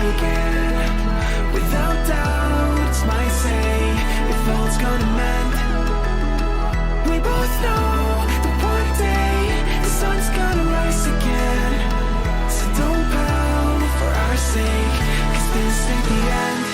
again. Without doubt, it's my say if all's gonna mend. We both know that one day the sun's gonna rise again. So don't pout for our sake, 'cause this ain't the end.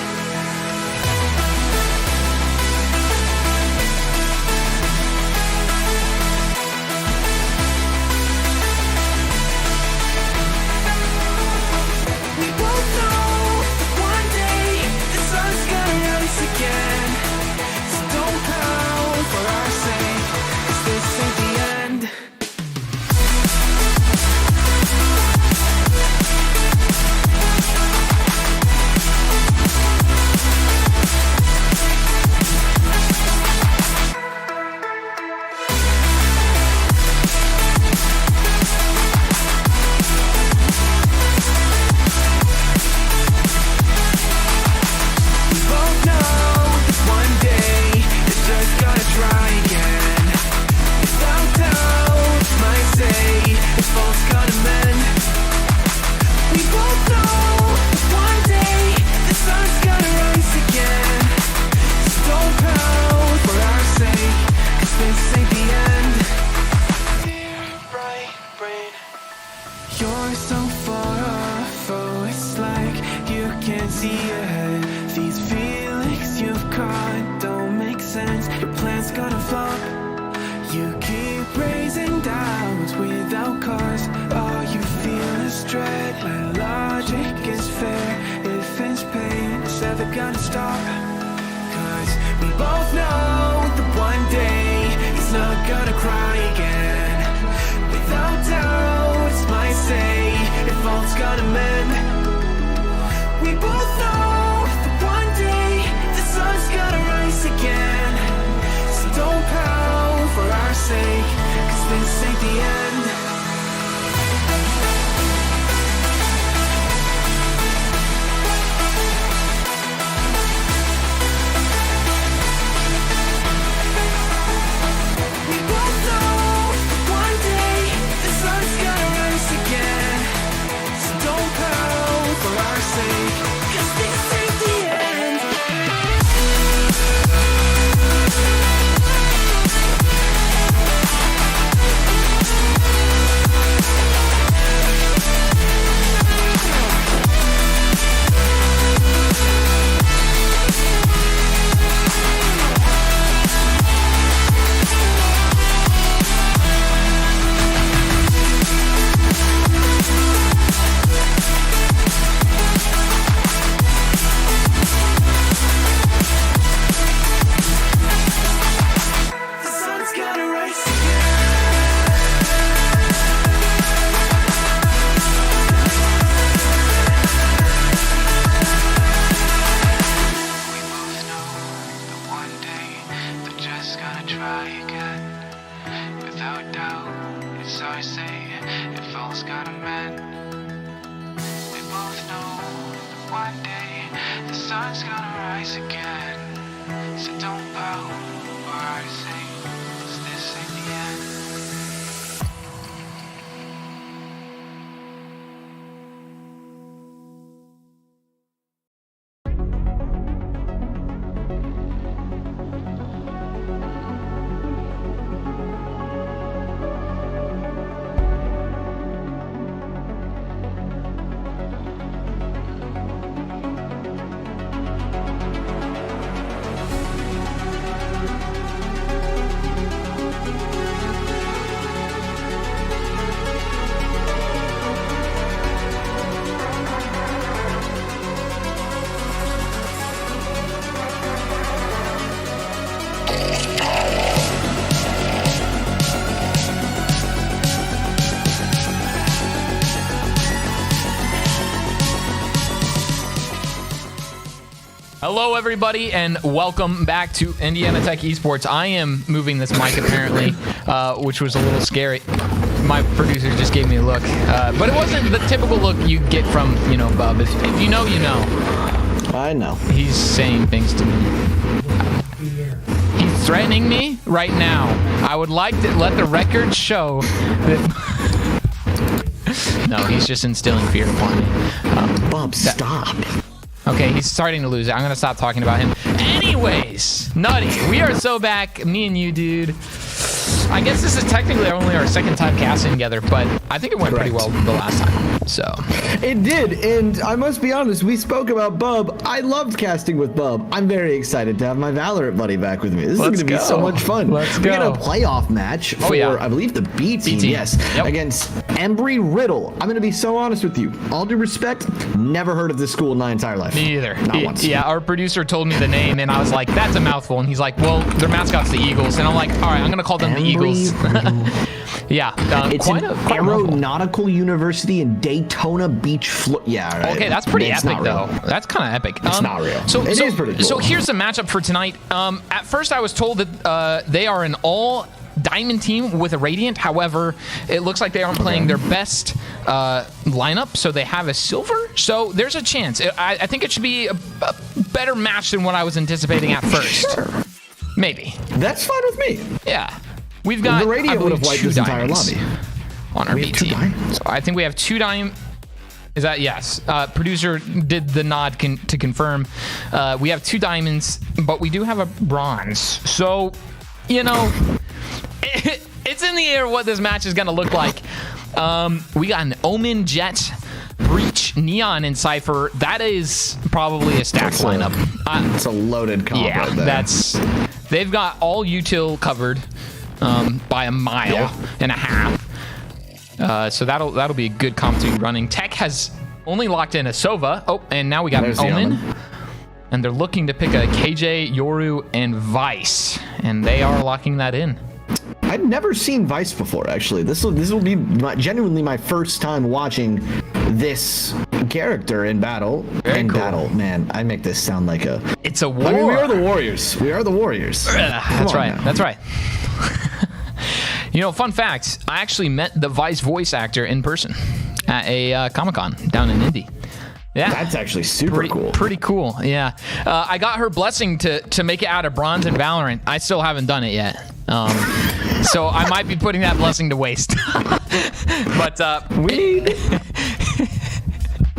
You're so far off, oh, it's like you can't see ahead. These feelings you've caught don't make sense. Your plan's gonna flop. You keep raising doubts without cause. All you feel is dread. My logic is fair. If it's pain, it's never gonna stop. 'Cause we both know that one day he's not gonna cry again. Without doubt, it's my say if all's gonna mend. We both know that one day the sun's gonna rise again. So don't pout for our sake, 'cause this ain't the end. Hello, everybody, and welcome back to Indiana Tech Esports. I am moving this mic, apparently, which was a little scary. My producer just gave me a look, but it wasn't the typical look you get from, you know, Bub. If you know, you know. I know. He's saying things to me. He's threatening me right now. I would like to let the record show that No, he's just instilling fear upon me. Bob, stop. Okay, he's starting to lose it. I'm gonna stop talking about him. Anyways, Nutty, we are so back, me and you, dude. I guess this is technically only our second time casting together, but I think it went pretty well the last time. So it did, and I must be honest, we spoke about Bub. I loved casting with Bub. I'm very excited to have my Valorant buddy back with me. This is going to be so much fun. Let's go. We got a playoff match for, I believe, the B team. Yes, against Embry-Riddle. I'm going to be so honest with you. All due respect, never heard of this school in my entire life. Me either. Not once. Yeah, our producer told me the name, and I was like, that's a mouthful. And he's like, well, their mascot's the Eagles. And I'm like, all right, I'm going to call them the Eagles. Yeah, it's quite an a aeronautical university in Daytona Beach, Florida. Yeah, right. Okay, that's pretty It's epic, not real. though. That's kind of epic. It's not real. It is pretty cool. So here's the matchup for tonight. At first, I was told that they are an all diamond team with a Radiant. However, it looks like they aren't playing their best lineup, so they have a silver. So there's a chance. I think it should be a better match than what I was anticipating at first. Sure. Maybe. That's fine with me. Yeah. We've got, the Radiant would have wiped this entire lobby. On our We B have 2 team. diamonds. So I think we have 2 diamonds. Is that yes? Producer did the nod to confirm. We have 2 diamonds, but we do have a bronze. So, you know, it's in the air what this match is going to look like. We got an Omen, Jet, Breach, Neon, and Cypher. That is probably a stacked lineup. It's a loaded comp right there. They've got all util covered by a mile and a half. So that'll be a good comp to be running. Tech has only locked in a Sova. Oh, and now we got an Omen. And they're looking to pick a KJ, Yoru, and Vice. And they are locking that in. I've never seen Vice before, actually. This will be genuinely my first time watching this character in battle. Very cool. Battle, man, I make this sound like a... It's a war. I mean, we are the Warriors. We are the Warriors. That's right. Now. That's right. You know, fun fact, I actually met the Vice voice actor in person at a Comic-Con down in Indy. Yeah, that's actually super cool. Pretty cool. Yeah, I got her blessing to make it out of bronze in Valorant. I still haven't done it yet, so I might be putting that blessing to waste. But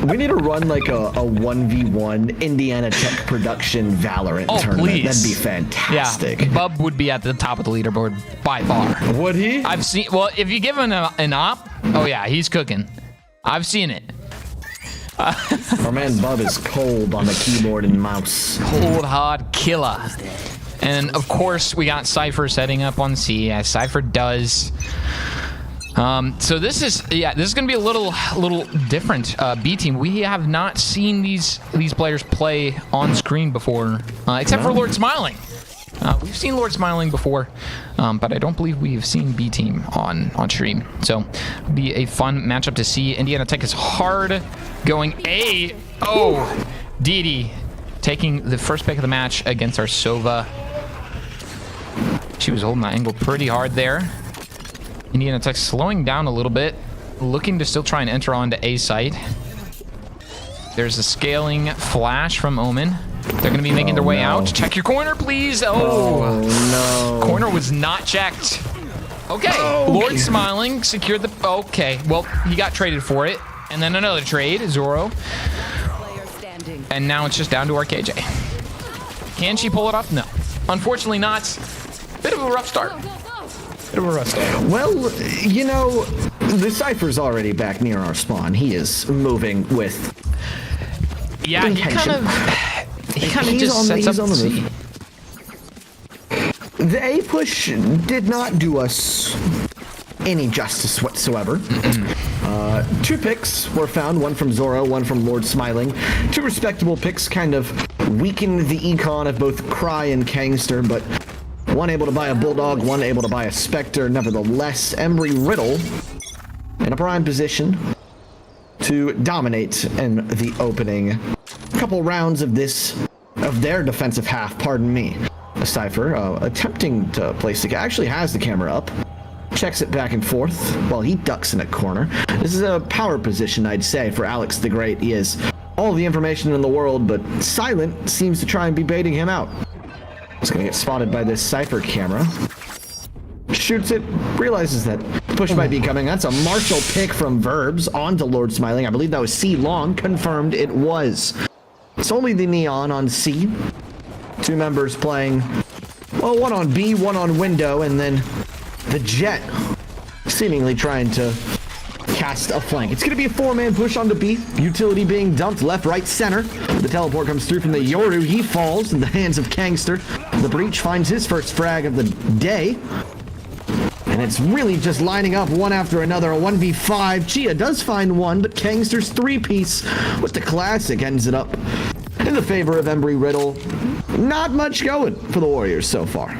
we need to run like a 1v1 Indiana Tech production Valorant tournament. Please. That'd be fantastic. Yeah, Bub would be at the top of the leaderboard by far. Would he? I've seen. Well, if you give him an op, oh yeah, he's cooking. I've seen it. Our man Bub is cold on the keyboard and mouse. Cold hard killer. And of course we got Cypher setting up on C, as Cypher does. So this is gonna be a little different B team. We have not seen these players play on screen before, except for Lord Smiling. We've seen Lord Smiling before, but I don't believe we've seen B team on stream. So it'll be a fun matchup to see. Indiana Tech is hard going A. Oh, Didi taking the first pick of the match against our Sova. She was holding that angle pretty hard there. Indiana Tech slowing down a little bit, looking to still try and enter onto A site. There's a scaling flash from Omen. They're going to be making their way out. Check your corner, please. Oh, no. Corner was not checked. Okay. Lord Smiling secured the... Okay. Well, he got traded for it. And then another trade, Zoro. And now it's just down to our KJ. Can she pull it off? No. Unfortunately not. Bit of a rough start. Well, you know, the Cypher's already back near our spawn. He is moving with... Yeah, intention. He kind of just sets up the C. The A push did not do us any justice whatsoever. 2 picks were found, one from Zoro, one from Lord Smiling. 2 respectable picks, kind of weakened the econ of both Cry and Kangster, but one able to buy a Bulldog, one able to buy a Spectre. Nevertheless, Embry-Riddle in a prime position to dominate in the opening couple rounds of their defensive half, pardon me. A Cypher attempting to place the... actually has the camera up. Checks it back and forth while he ducks in a corner. This is a power position, I'd say, for Alex the Great. He has all the information in the world, but Silent seems to try and be baiting him out. He's going to get spotted by this Cypher camera. shoots it, realizes that push might be coming. That's a Marshall pick from Verbs onto Lord Smiling. I believe that was C long. Confirmed it was. It's only the Neon on C. 2 members playing, well, one on B, one on window, and then the Jet seemingly trying to cast a flank. It's going to be a 4-man push onto B. Utility being dumped left, right, center. The teleport comes through from the Yoru. He falls in the hands of Kangster. The Breach finds his first frag of the day. And it's really just lining up one after another. A 1v5. Chia does find one, but Kangster's 3-piece with the classic ends it up in the favor of Embry-Riddle. Not much going for the Warriors so far.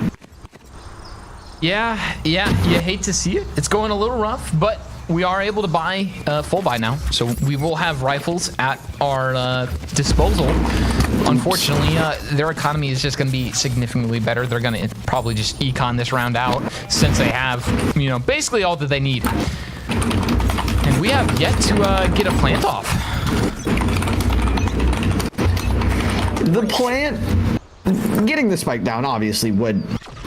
Yeah, you hate to see it. It's going a little rough, but we are able to buy full buy now, so we will have rifles at our disposal. Unfortunately, their economy is just going to be significantly better. They're going to probably just econ this round out since they have, you know, basically all that they need. And we have yet to get a plant off. The plant, getting the spike down obviously would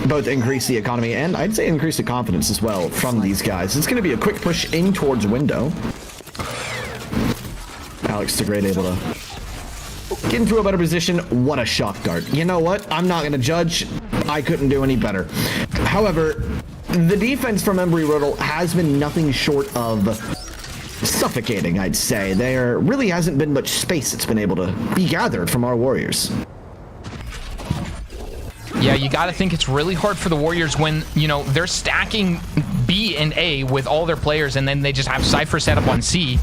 both increase the economy and I'd say increase the confidence as well from these guys. It's going to be a quick push in towards window. Alex the Great able to get into a better position. What a shock dart. You know what? I'm not going to judge. I couldn't do any better. However, the defense from Embry-Riddle has been nothing short of suffocating, I'd say. There really hasn't been much space that's been able to be gathered from our Warriors. Yeah, you got to think it's really hard for the Warriors when, you know, they're stacking B and A with all their players, and then they just have Cypher set up on C.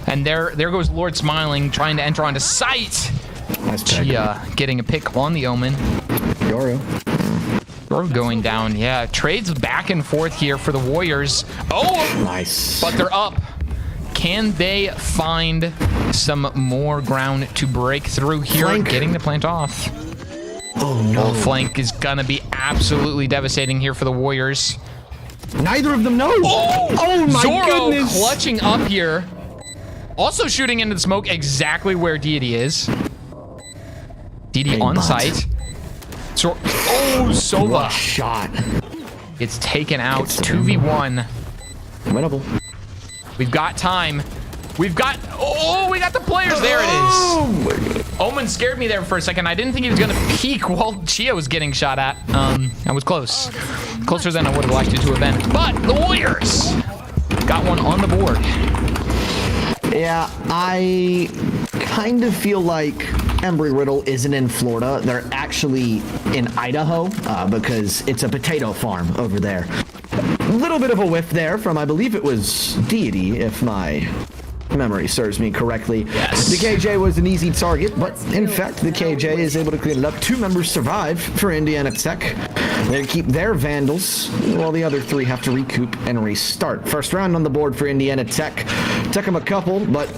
And there goes Lord Smiling trying to enter onto site. Nice Chia getting a pick on the Omen. Yoru Going down. Yeah, trades back and forth here for the Warriors. Oh! Nice. But they're up. Can they find some more ground to break through here? Flank. Getting the plant off. Oh no. Oh, flank is gonna be absolutely devastating here for the Warriors. Neither of them know. Oh my Zoro goodness. clutching up here. Also shooting into the smoke exactly where Deity is. Deity on site. So, oh, Sova What shot. gets taken out. Gets him. 2v1. Winnable. We've got time. We've got, oh, we got the players. There it is. Oh my God. Omen scared me there for a second. I didn't think he was gonna peek while Chia was getting shot at. I was close. Closer than I would have liked it to have been. But the Warriors got one on the board. Yeah, I kind of feel like Embry-Riddle isn't in Florida. They're actually in Idaho because it's a potato farm over there. A little bit of a whiff there from, I believe it was Deity, if my memory serves me correctly. Yes. The KJ was an easy target, but in fact, the KJ is able to clean it up. 2 members survive for Indiana Tech. They keep their Vandals, while the other 3 have to recoup and restart. First round on the board for Indiana Tech. Took them a couple, but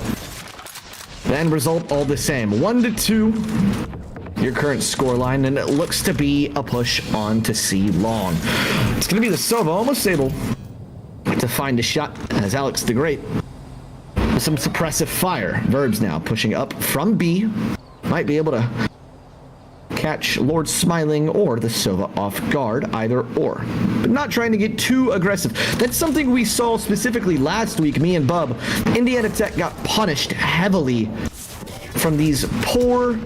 the end result all the same. 1-2. Your current scoreline, and it looks to be a push on to C long. It's going to be the Sova almost able to find a shot as Alex the Great with some suppressive fire. Verbs now pushing up from B. Might be able to catch Lord Smiling or the Sova off guard, either or. But not trying to get too aggressive. That's something we saw specifically last week, me and Bub. Indiana Tech got punished heavily from these poor,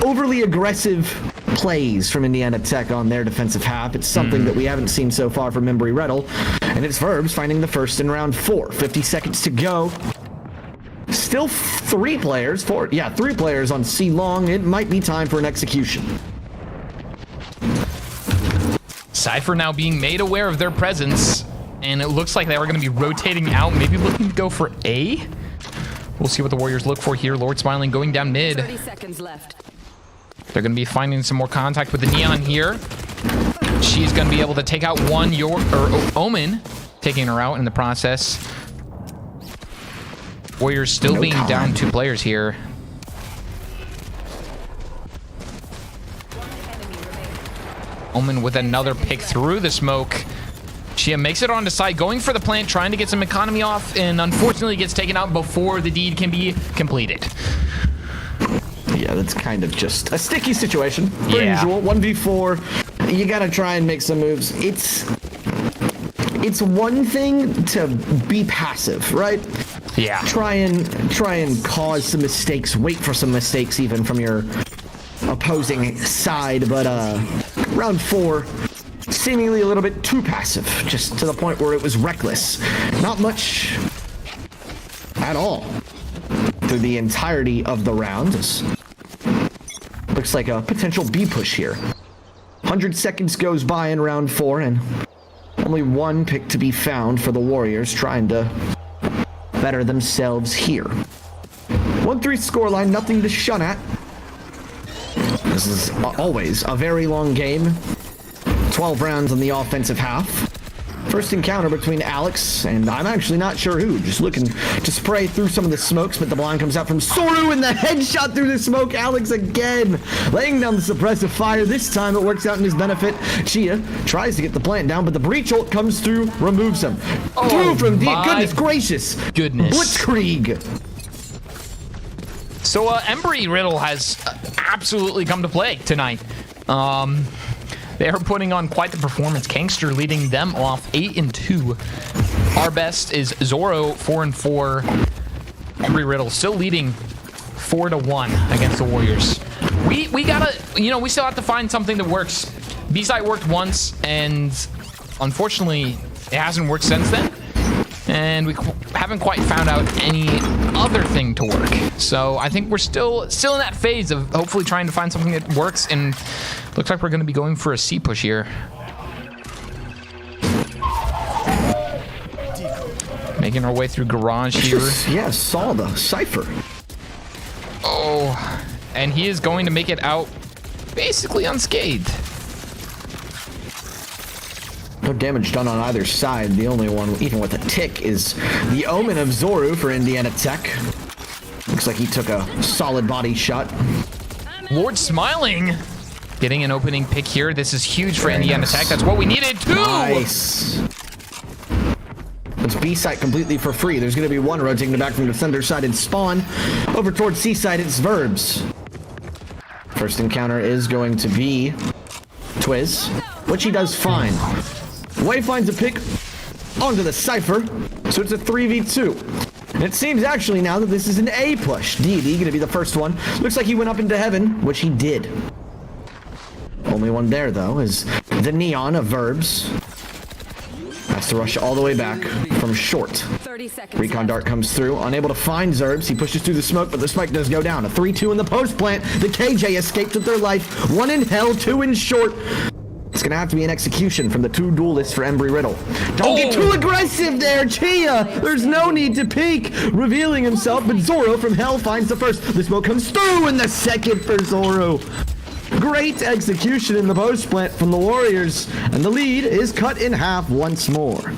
overly aggressive plays from Indiana Tech on their defensive half. It's something that we haven't seen so far from Embry-Riddle, and it's Verbs finding the first in round 4. 50 seconds to go. Still 3 players, 3 players on C long. It might be time for an execution. Cypher now being made aware of their presence, and it looks like they were going to be rotating out, maybe looking to go for A. We'll see what the Warriors look for here. Lord Smiling going down mid. 30 seconds left. They're going to be finding some more contact with the Neon here. She's going to be able to take out one Omen, taking her out in the process. Warriors still being down 2 players here. Omen with another pick through the smoke. Chia makes it onto site, going for the plant, trying to get some economy off, and unfortunately gets taken out before the deed can be completed. Yeah, that's kind of just a sticky situation. Per Yeah. usual, 1v4. You gotta try and make some moves. It's it's one thing to be passive, right? Yeah. Try and cause some mistakes, wait for some mistakes even from your opposing side, but round 4, seemingly a little bit too passive, just to the point where it was reckless. Not much at all through the entirety of the round. Looks like a potential B push here. 100 seconds goes by in round 4, and only one pick to be found for the Warriors trying to better themselves here. 1-3 scoreline, nothing to shun at. This is always a very long game. 12 rounds on the offensive half. First encounter between Alex and I'm actually not sure who. Just looking to spray through some of the smokes, but the blind comes out from Soru and the headshot through the smoke. Alex again laying down the suppressive fire. This time it works out in his benefit. Chia tries to get the plant down, but the breach ult comes through, removes him. Through from deep. Goodness gracious. Goodness. Blitzkrieg. So Embry-Riddle has absolutely come to play tonight. They're putting on quite the performance. Kangster leading them off 8-2. Our best is Zoro 4-4. Embry-Riddle still leading 4-1 against the Warriors. We gotta, we still have to find something that works. B-side worked once, and unfortunately, it hasn't worked since then. And we haven't quite found out any other thing to work. So I think we're still in that phase of hopefully trying to find something that works, and looks like we're going to be going for a C push here. Making our way through garage here. Yeah, saw the Cypher. Oh, and he is going to make it out basically unscathed. No damage done on either side. The only one, even with a tick, is the Omen of Zoru for Indiana Tech. Looks like he took a solid body shot. Lord Smiling getting an opening pick here. This is huge for Indiana Tech. That's what we needed too. Nice. It's B site completely for free. There's going to be one rotating back from defender side and spawn. Over towards C side, it's Verbs. First encounter is going to be Twiz, which he does fine. Way finds a pick onto the Cypher, so it's a 3v2. And it seems actually now that this is an A push. DD gonna be the first one. Looks like he went up into heaven, which he did. Only one there though is the Neon of Verbs. Has to rush all the way back from short. 30 seconds. Recon dart comes through, unable to find Zerbs. He pushes through the smoke, but the spike does go down. A 3-2 in the post plant. The KJ escapes with their life. 1 in hell, 2 in short. It's gonna have to be an execution from the 2 duelists for Embry-Riddle. Don't get too aggressive there, Chia! There's no need to peek! Revealing himself, but Zoro from hell finds the first. The smoke comes through, and the second for Zoro. Great execution in the post plant from the Warriors, and the lead is cut in half once more.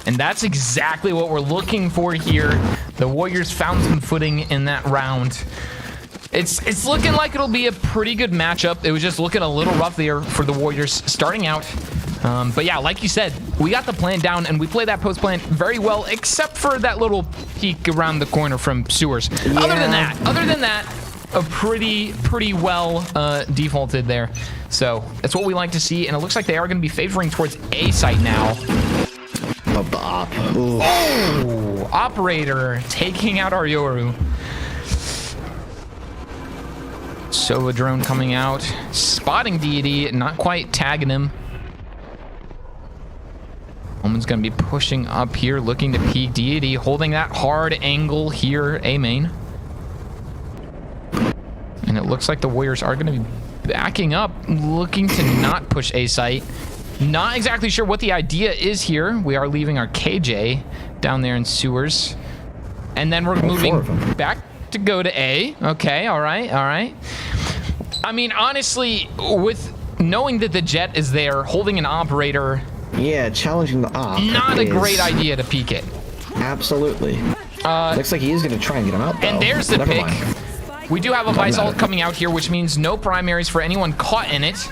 And that's exactly what we're looking for here. The Warriors found some footing in that round. It's looking like it'll be a pretty good matchup. It was just looking a little rough there for the Warriors starting out. But yeah, like you said, we got the plan down, and we played that post plan very well, except for that little peek around the corner from Sewers. Yeah. Other than that, a pretty well defaulted there. So that's what we like to see, and it looks like they are going to be favoring towards A site now. Of the op. Oh, Operator taking out our Yoru. Sova drone coming out, spotting Deity, not quite tagging him. Omen's gonna be pushing up here, looking to peek. Deity holding that hard angle here, A main. And it looks like the Warriors are gonna be backing up, looking to not push A site. Not exactly sure what the idea is here. We are leaving our KJ down there in Sewers. And then we're moving back to go to A. Okay, all right. I mean, honestly, with knowing that the Jet is there, holding an operator... Yeah, challenging the op. Not a great idea to peek it. Absolutely. Looks like he is going to try and get him out, though. And there's the Never pick. mind. We do have a Vice ult coming out here, which means no primaries for anyone caught in it.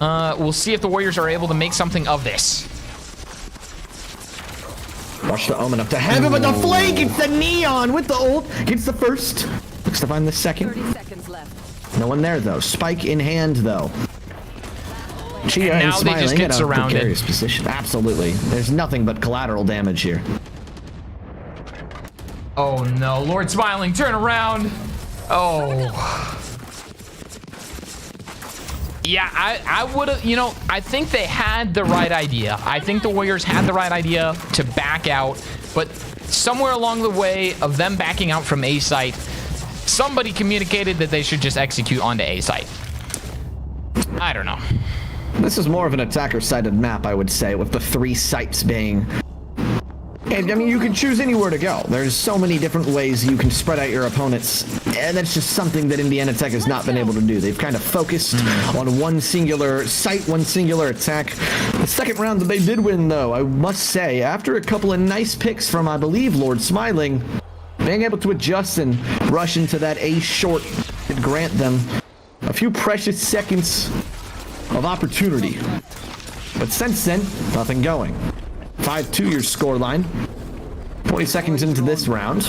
We'll see if the Warriors are able to make something of this. Rush the Omen up to heaven, but the flank, it's the Neon with the ult. Gets the first. Looks to find the second. 30 seconds left. No one there, though. Spike in hand, though. Chia and now they just Smiling get in a surrounded. precarious position. Absolutely. There's nothing but collateral damage here. Oh no, Lord Smiling, turn around. Oh. Yeah, I would have, I think they had the right idea. I think the Warriors had the right idea to back out, but somewhere along the way of them backing out from A site, somebody communicated that they should just execute onto A site. I don't know. This is more of an attacker-sided map, I would say, with the 3 sites being... And, I mean, you can choose anywhere to go. There's so many different ways you can spread out your opponents, and that's just something that Indiana Tech has not been able to do. They've kind of focused on one singular site, one singular attack. The second round that they did win, though, I must say, after a couple of nice picks from, I believe, Lord Smiling, being able to adjust and rush into that A short and grant them a few precious seconds of opportunity. But since then, nothing going. 5-2 your scoreline. 40 seconds into this round.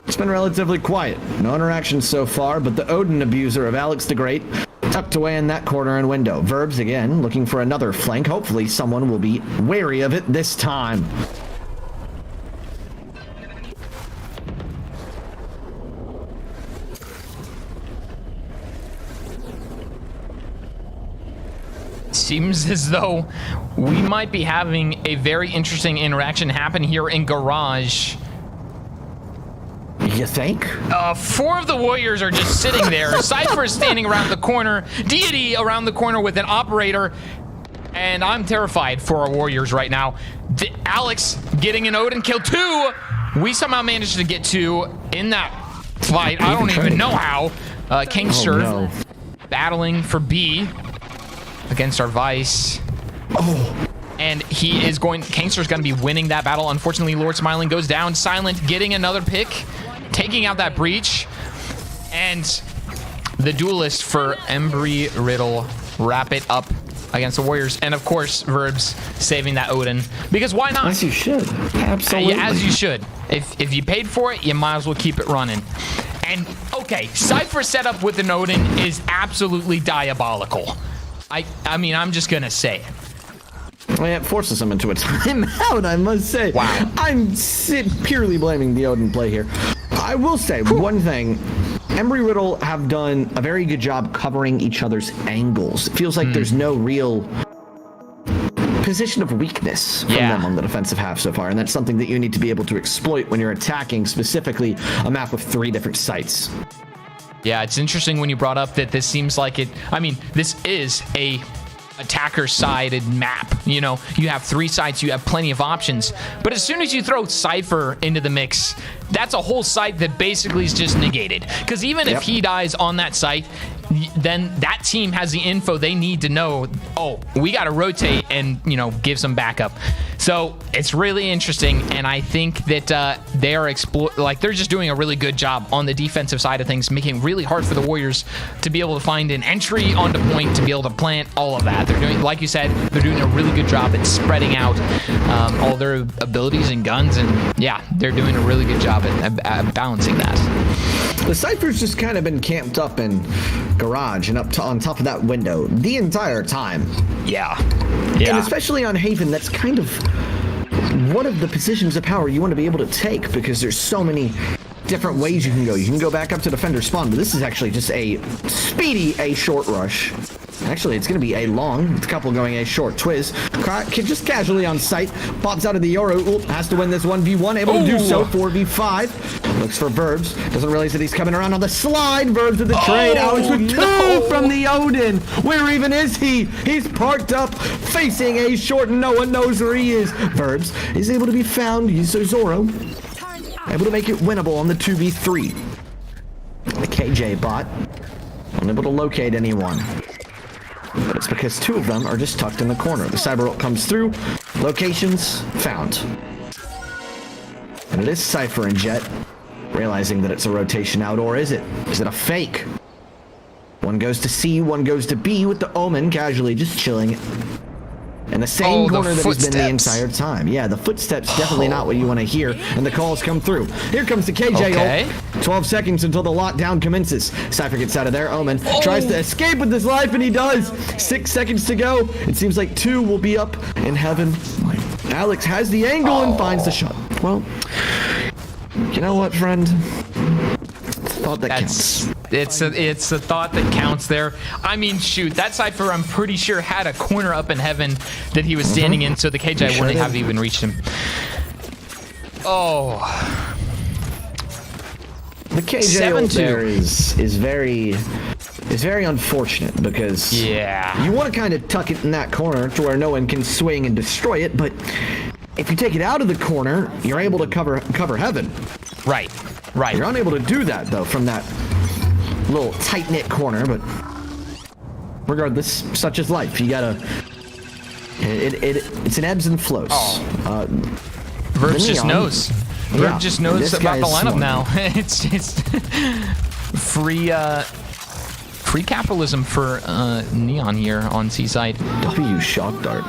It's been relatively quiet. No interaction so far, but the Odin abuser of Alex the Great tucked away in that corner and window. Verbs again, looking for another flank. Hopefully someone will be wary of it this time. Seems as though we might be having a very interesting interaction happen here in Garage. You think? 4 of the Warriors are just sitting there. Cypher is standing around the corner. Deity around the corner with an operator. And I'm terrified for our Warriors right now. Alex getting an Odin kill 2. We somehow managed to get 2 in that fight. I don't even know how. Kingster battling for B against our Vice. Oh. And he is going, Kingster's going to be winning that battle. Unfortunately, Lord Smiling goes down. Silent getting another pick, taking out that breach. And the duelist for Embry-Riddle wrap it up against the Warriors. And of course, Verbs saving that Odin. Because why not? As you should. Absolutely. Yeah, as you should. If you paid for it, you might as well keep it running. And okay, Cypher setup with an Odin is absolutely diabolical. I mean, I'm just gonna say it. Well, it forces him into a timeout, I must say. Wow. I'm purely blaming the Odin play here. I will say one thing. Embry-Riddle have done a very good job covering each other's angles. It feels like there's no real position of weakness from them on the defensive half so far, and that's something that you need to be able to exploit when you're attacking specifically a map with 3 different sites. Yeah, it's interesting when you brought up that this seems like it. I mean, this is a attacker-sided map. You know, you have 3 sites, you have plenty of options. But as soon as you throw Cypher into the mix, that's a whole site that basically is just negated. Because even if he dies on that site, then that team has the info they need to know, oh, we got to rotate and, give some backup. So it's really interesting, and I think that they are they're just doing a really good job on the defensive side of things, making it really hard for the Warriors to be able to find an entry onto point, to be able to plant, all of that. They're doing, like you said, they're doing a really good job at spreading out all their abilities and guns, and yeah, they're doing a really good job at balancing that. The Cypher's just kind of been camped up in Garage and on top of that window the entire time. Yeah. And especially on Haven, that's kind of one of the positions of power you want to be able to take, because there's so many different ways you can go. You can go back up to defender spawn, but this is actually just a speedy A short rush. Actually, it's going to be A long, with a couple going A short. Twiz, just casually on sight, pops out of the Yoro, has to win this 1v1, able to do so, 4v5. Looks for Verbs, doesn't realize that he's coming around on the slide. Verbs with the trade, Alex with 2 from the Odin. Where even is he? He's parked up, facing A short, and no one knows where he is. Verbs is able to be found, so Zoro able to make it winnable on the 2v3. The KJ bot, unable to locate anyone. But it's because 2 of them are just tucked in the corner. The cyber ult comes through. Locations found. And it is Cypher and Jet, realizing that it's a rotation out, or is it? Is it a fake? One goes to C, one goes to B, with the Omen casually just chilling in the same the corner that he's been the footsteps. entire time. Yeah, the footsteps definitely not what you want to hear, and the calls come through. Here comes the KJ Okay. ult. 12 seconds until the lockdown commences. Cypher gets out of there. Omen tries to escape with his life, and he does. 6 seconds to go. It seems like 2 will be up in heaven. Alex has the angle and finds the shot. Well, you know what, friend? Thought that counts. It's a thought that counts there. I mean, shoot, that Cypher I'm pretty sure had a corner up in heaven that he was standing in, so the KJ Sure wouldn't did. have even reached him. Oh. The KJ ult 7-2. there is very unfortunate because Yeah. you want to kind of tuck it in that corner to where no one can swing and destroy it, but if you take it out of the corner, you're able to cover heaven. Right. Right. You're unable to do that though from that little tight-knit corner, but regardless, such is life. You gotta it's an ebbs and flows. Verb just Neon. knows. Verb Yeah, just knows this about the guy's lineup smart. now. It's free capitalism for Neon here on Seaside. W shock dart.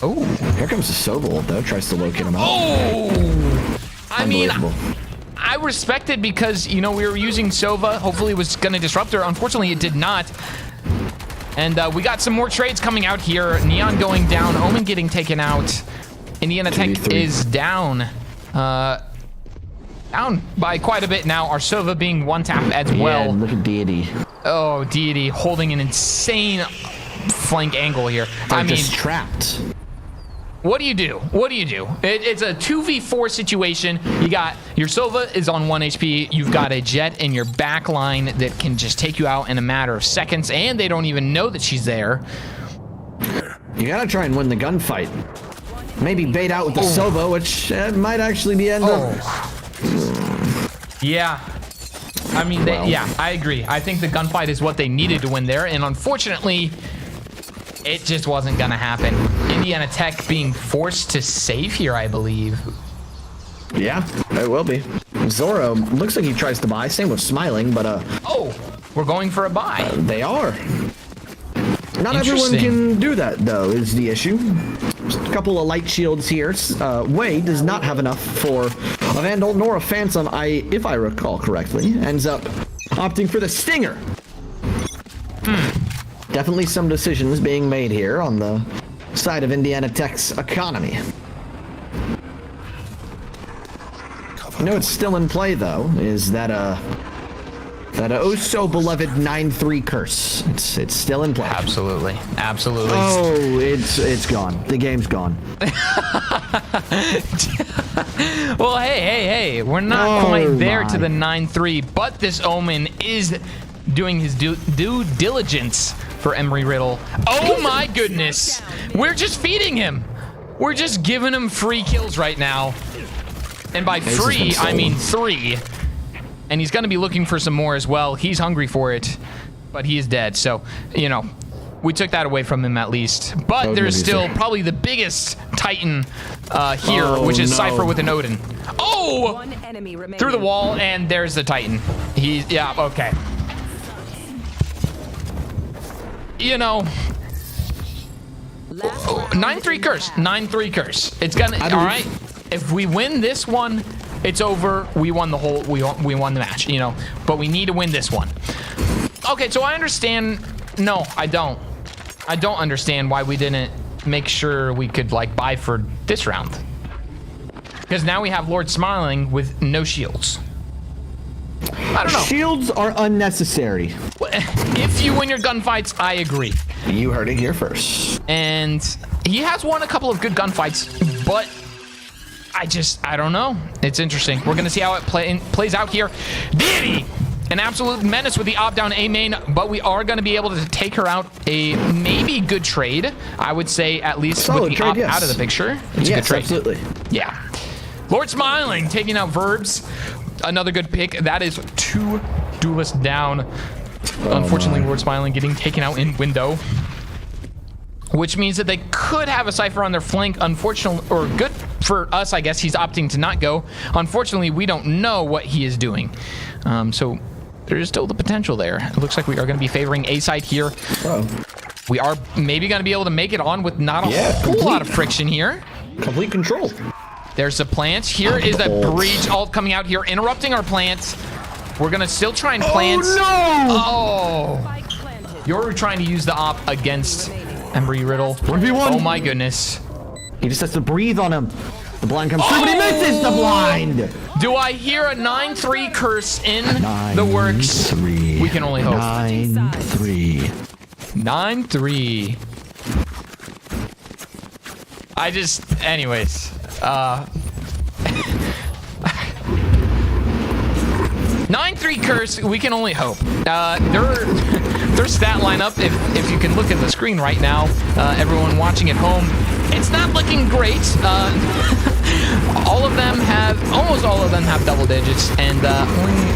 Oh. Here comes the Sova ult though, tries to locate him out. Oh. I mean, Unbelievable. I respect it because, you know, we were using Sova. Hopefully it was going to disrupt her. Unfortunately, it did not. And we got some more trades coming out here. Neon going down. Omen getting taken out. Indiana Tech 2v3. is down. Down by quite a bit now. Our Sova being one tap as Yeah, well. look at Deity. Oh, Deity holding an insane flank angle here. They're I mean, just trapped. what do you do? What do you do? It's a 2v4 situation. You got your Sova is on 1 HP. You've got a Jet in your back line that can just take you out in a matter of seconds, and they don't even know that she's there. You gotta try and win the gunfight. Maybe bait out with the Sova, which might actually be end up. Yeah. I mean, Well. yeah, I agree. I think the gunfight is what they needed to win there, and unfortunately, it just wasn't gonna happen. Indiana Tech being forced to save here, I believe. Yeah, it will be. Zoro looks like he tries to buy. Same with Smiling, but Oh, we're going for a buy. they are. Not everyone Interesting. can do that, though, is the issue. Just a couple of light shields here. Wade does not have enough for a Vandal nor a Phantom, if I recall correctly. Ends up opting for the Stinger. Definitely some decisions being made here on the side of Indiana Tech's economy. You know what's still in play, though, is that oh so beloved 9-3 curse. It's still in play. Absolutely. Absolutely. Oh, it's gone. The game's gone. Well, hey, we're not Oh quite there to my. the 9-3, but this Omen is doing his due diligence for Embry-Riddle. Oh my goodness. We're just feeding him. We're just giving him free kills right now. And by has free, been I mean stolen. 3. And he's going to be looking for some more as well. He's hungry for it, but he is dead. So, you know, we took that away from him at least. But was there's amazing. still probably the biggest Titan here, Oh, which is no. Cypher with an Odin. Oh! One enemy remaining. Through the wall, and there's the Titan. Yeah, okay. You know, Last round 9-3 in curse. half. 9-3 curse. It's gonna. I All believe- right. If we win this one, it's over. We won the whole. We won the match. You know. But we need to win this one. Okay. So I understand. No, I don't. I don't understand why we didn't make sure we could like buy for this round. Because now we have Lord Smiling with no shields. I don't know. Shields are unnecessary. If you win your gunfights, I agree. You heard it here first. And he has won a couple of good gunfights, but I don't know. It's interesting. We're going to see how it plays out here. Deity, an absolute menace with the op down A main, but we are going to be able to take her out. A maybe good trade, I would say, at least Solid with the trade, op yes. out of the picture. It's a good Yes, trade. absolutely. Yeah. Lord Smiling taking out Verbs. Another good pick. That is 2 duelists down. Unfortunately, my. Lord Smiling getting taken out in window. Which means that they could have a Cypher on their flank. Unfortunately, or good for us, I guess, he's opting to not go. Unfortunately, we don't know what he is doing. So there is still the potential there. It looks like we are going to be favoring A side here. Oh. We are maybe going to be able to make it on with not a whole lot of friction here. Complete control. There's a plant. Here is a breach ult coming out here, interrupting our plant. We're going to still try and plant. Oh, no! Oh! You're trying to use the op against Embry-Riddle. 1v1. Oh, my goodness. He just has to breathe on him. The blind comes through, but he misses the blind. Do I hear a 9-3 curse in the works? 9-3. We can only hope. 9-3. 9-3. Anyways. 9-3 curse, we can only hope. Their stat lineup, if you can look at the screen right now, everyone watching at home, it's not looking great. Almost all of them have double digits, and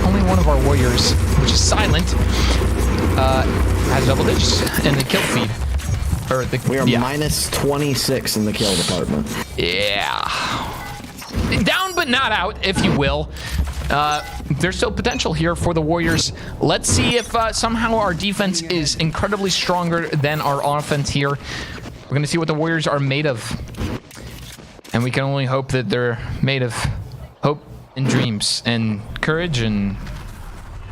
only one of our warriors, which is Silent, has double digits in the kill feed. We are minus 26 in the kill department. Yeah. Down but not out, if you will. There's still potential here for the Warriors. Let's see if somehow our defense is incredibly stronger than our offense here. We're going to see what the Warriors are made of. And we can only hope that they're made of hope and dreams and courage and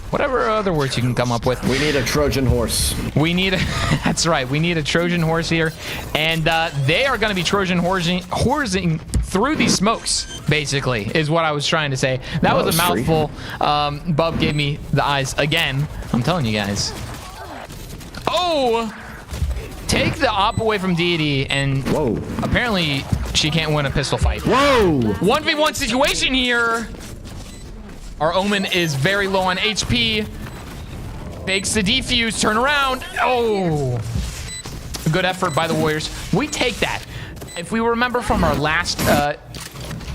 whatever other words you can come up with. We need a Trojan horse. We need that's right. We need a Trojan horse here. And they are going to be Trojan horsing through these smokes, basically, is what I was trying to say. That was a mouthful. Bub gave me the eyes again. I'm telling you guys. Oh! Take the op away from Deity, and apparently she can't win a pistol fight. Whoa! 1v1 situation here. Our Omen is very low on HP. Fakes the defuse, turn around. Oh! Good effort by the Warriors. We take that. If we remember from our last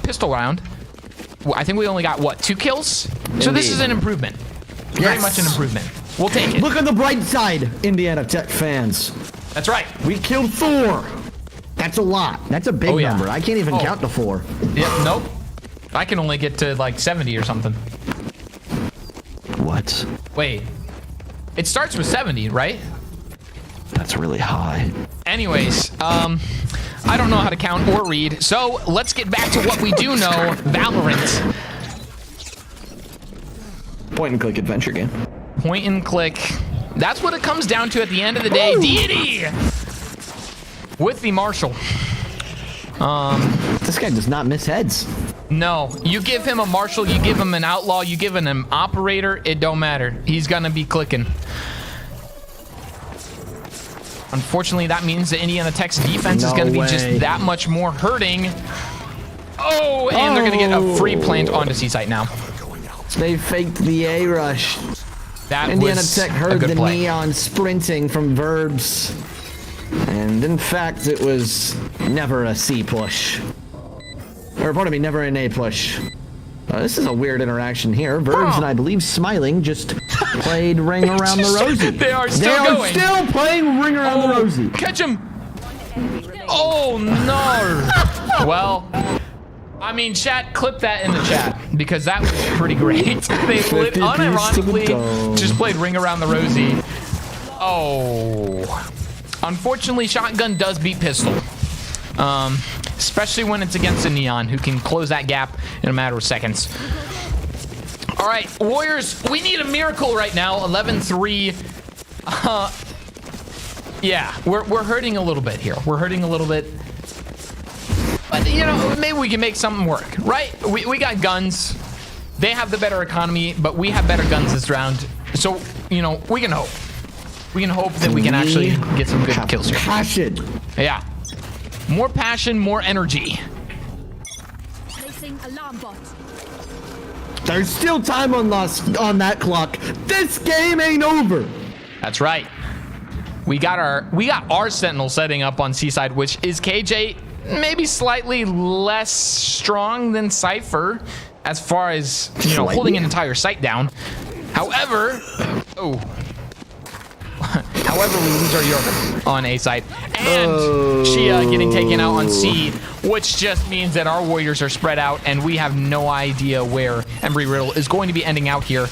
pistol round, I think we only got, what, 2 kills? Indeed. So this is an improvement. Yes. Very much an improvement. We'll take it. Look on the bright side, Indiana Tech fans. That's right. We killed 4. That's a lot. That's a big number. I can't even count to 4. Yeah, nope. I can only get to like 70 or something. What? Wait. It starts with 70, right? That's really high. Anyways, I don't know how to count or read, so let's get back to what we do know, Valorant. Point and click adventure game. Point and click. That's what it comes down to at the end of the day. Ooh. Deity! With the Marshal. This guy does not miss heads. No, you give him a Marshal, you give him an Outlaw, you give him an Operator, it don't matter. He's gonna be clicking. Unfortunately, that means that Indiana Tech's defense is gonna be just that much more hurting. Oh, and they're gonna get a free plant onto C-site now. They faked the A rush. That Indiana was Tech heard the play. neon sprinting from Verbs. And in fact, it was never a C push. Or pardon me, never an A push. This is a weird interaction here. Verbs and I believe Smiling just played Ring Around the Rosie. They are still still playing Ring Around the Rosie. Catch him! Oh no! Well, I mean, chat, clip that in the chat because that was pretty great. They unironically just played Ring Around the Rosie. Oh. Unfortunately, shotgun does beat pistol. Especially when it's against a Neon who can close that gap in a matter of seconds. All right, Warriors, we need a miracle right now. 11-3. Yeah, we're hurting a little bit here. We're hurting a little bit. But, you know, maybe we can make something work, right? We got guns. They have the better economy, but we have better guns this round. So, you know, we can hope. We can hope that we can actually get some good kills here. Passion. Yeah. More passion, more energy. Placing alarm bot. There's still time on that clock. This game ain't over. That's right. We got our Sentinel setting up on Seaside, which is KJ, maybe slightly less strong than Cypher as far as, you know, holding an entire site down. However, however, we lose our Yorker on A site. And Shia getting taken out on C, which just means that our Warriors are spread out and we have no idea where Embry-Riddle is going to be ending out here.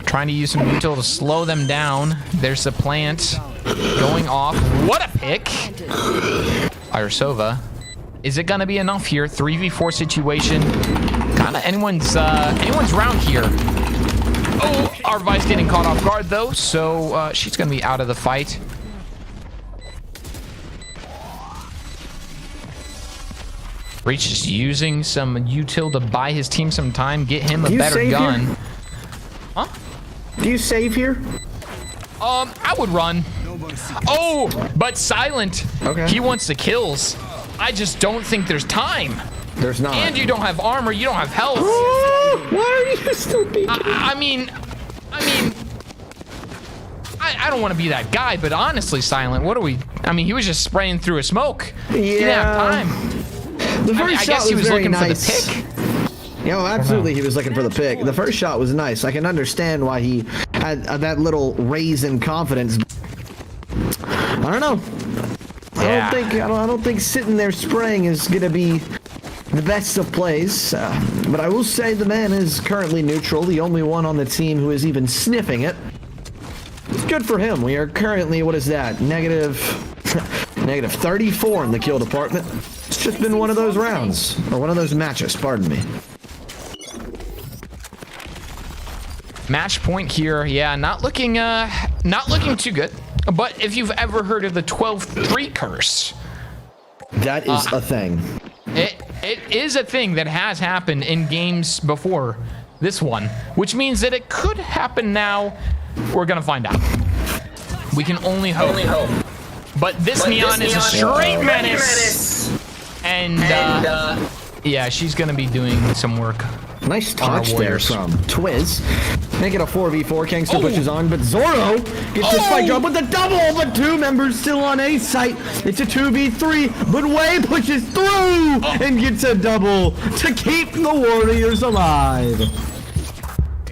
Trying to use some util to slow them down. There's the plant going off. What a pick. Irisova. Is it going to be enough here? 3v4 situation. Kind of anyone's round here. Oh, Arvi's getting caught off guard, though. So she's going to be out of the fight. Breach is using some util to buy his team some time, get him a better gun. Here? Huh? Do you save here? I would run. Oh, but Silent. Okay. He wants the kills. I just don't think there's time. There's not. And you don't have armor. You don't have health. Why are you still beating? I mean, I don't want to be that guy, but honestly, Silent, what are we? I mean, he was just spraying through a smoke. Yeah. He didn't have time. The first I shot guess he was very looking nice. for the pick. Yeah, well, absolutely, he was looking for the pick. The first shot was nice. I can understand why he had that little raise in confidence. I don't know. Yeah. I don't think sitting there spraying is gonna be the best of plays. But I will say the man is currently neutral, the only one on the team who is even sniffing it. It's good for him. We are currently, what is that? Negative 34 in the kill department. It's just been one of those rounds, or one of those matches, pardon me. Match point here, yeah, not looking too good. But if you've ever heard of the 12-3 curse, that is a thing. It is a thing that has happened in games before this one, which means that it could happen now. We're gonna find out. We can only hope. But this Neon is a straight menace. And yeah, she's gonna be doing some work. Nice touch there from Twiz. Make it a 4v4. Kangster pushes on, but Zorro gets the spike drop with the double, but two members still on A site. It's a 2v3, but Way pushes through and gets a double to keep the Warriors alive.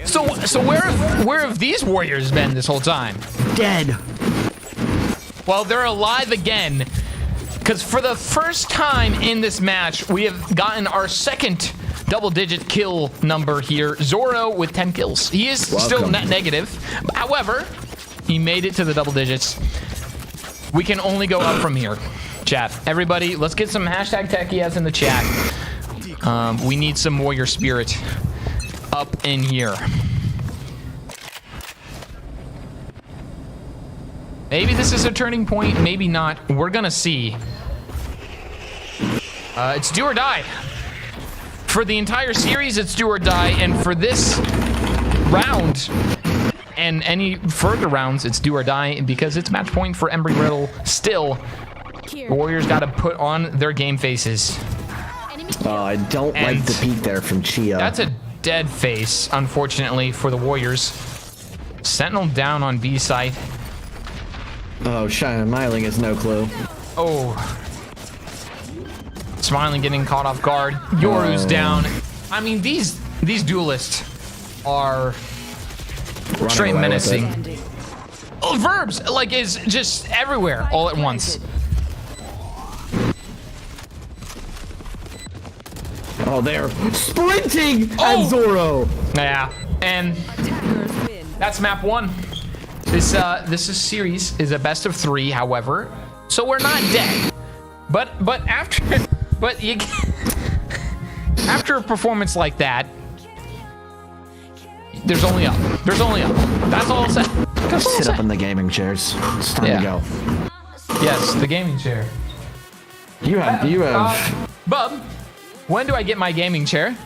So where have these Warriors been this whole time? Dead. Well, they're alive again, because for the first time in this match, we have gotten our second double-digit kill number here. Zorro with 10 kills. He is still net negative. However, he made it to the double digits. We can only go up from here. Chat. Everybody, let's get some hashtag techias in the chat. We need some warrior spirit up in here. Maybe this is a turning point, maybe not. We're gonna see. It's do or die. For the entire series, it's do or die, and for this round and any further rounds, it's do or die because it's match point for Embry-Riddle. Still, the Warriors got to put on their game faces. I don't like the peek there from Chia. That's a dead face, unfortunately, for the Warriors. Sentinel down on B site. Oh, Shannon Myling has no clue. Oh. Smiling getting caught off guard. Yoru's down. I mean, these duelists are straight menacing. Oh, verbs like is just everywhere all at once. Oh, they're sprinting at Zorro. Yeah, and that's map one. This series is a best of 3, however, so we're not dead. But after after a performance like that, there's only up. There's only up. That's all I'll say. Sit up in the gaming chairs. It's time to go. Yes, the gaming chair. You have. Bub, when do I get my gaming chair?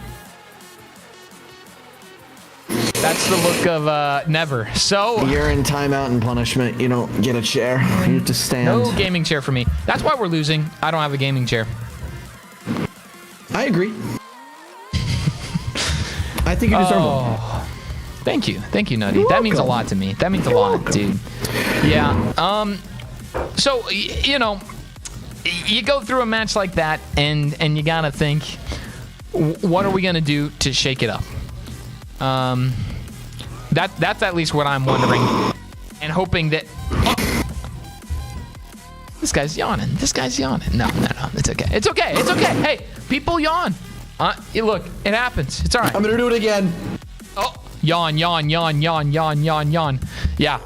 That's the look of never. So You're in timeout and punishment. You don't get a chair. You have to stand. no gaming chair for me. That's why we're losing. I don't have a gaming chair. I agree. I think you deserve one. Thank you, Nutty. That means a lot to me. That means a lot, dude. Yeah. So you know, you go through a match like that, and you gotta think, what are we gonna do to shake it up? That's at least what I'm wondering, and hoping that. This guy's yawning. No, it's okay. It's okay. Hey, people yawn. Look, it happens. It's all right. I'm gonna do it again. Oh, Yawn, yawn, yawn, yawn, yawn, yawn, yawn. Yeah.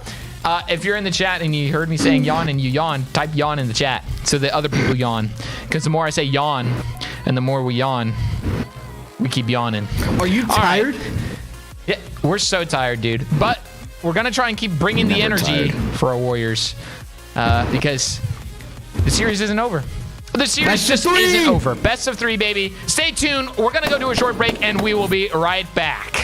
If you're in the chat and you heard me saying yawn and you yawn, type yawn in the chat so that other people yawn. Because the more I say yawn and the more we yawn, we keep yawning. Are you tired? Right. Yeah, we're so tired, dude. But we're going to try and keep bringing the energy for our Warriors because the series isn't over. The series just isn't over. Best of 3, baby. Stay tuned. We're going to go do a short break, and we will be right back.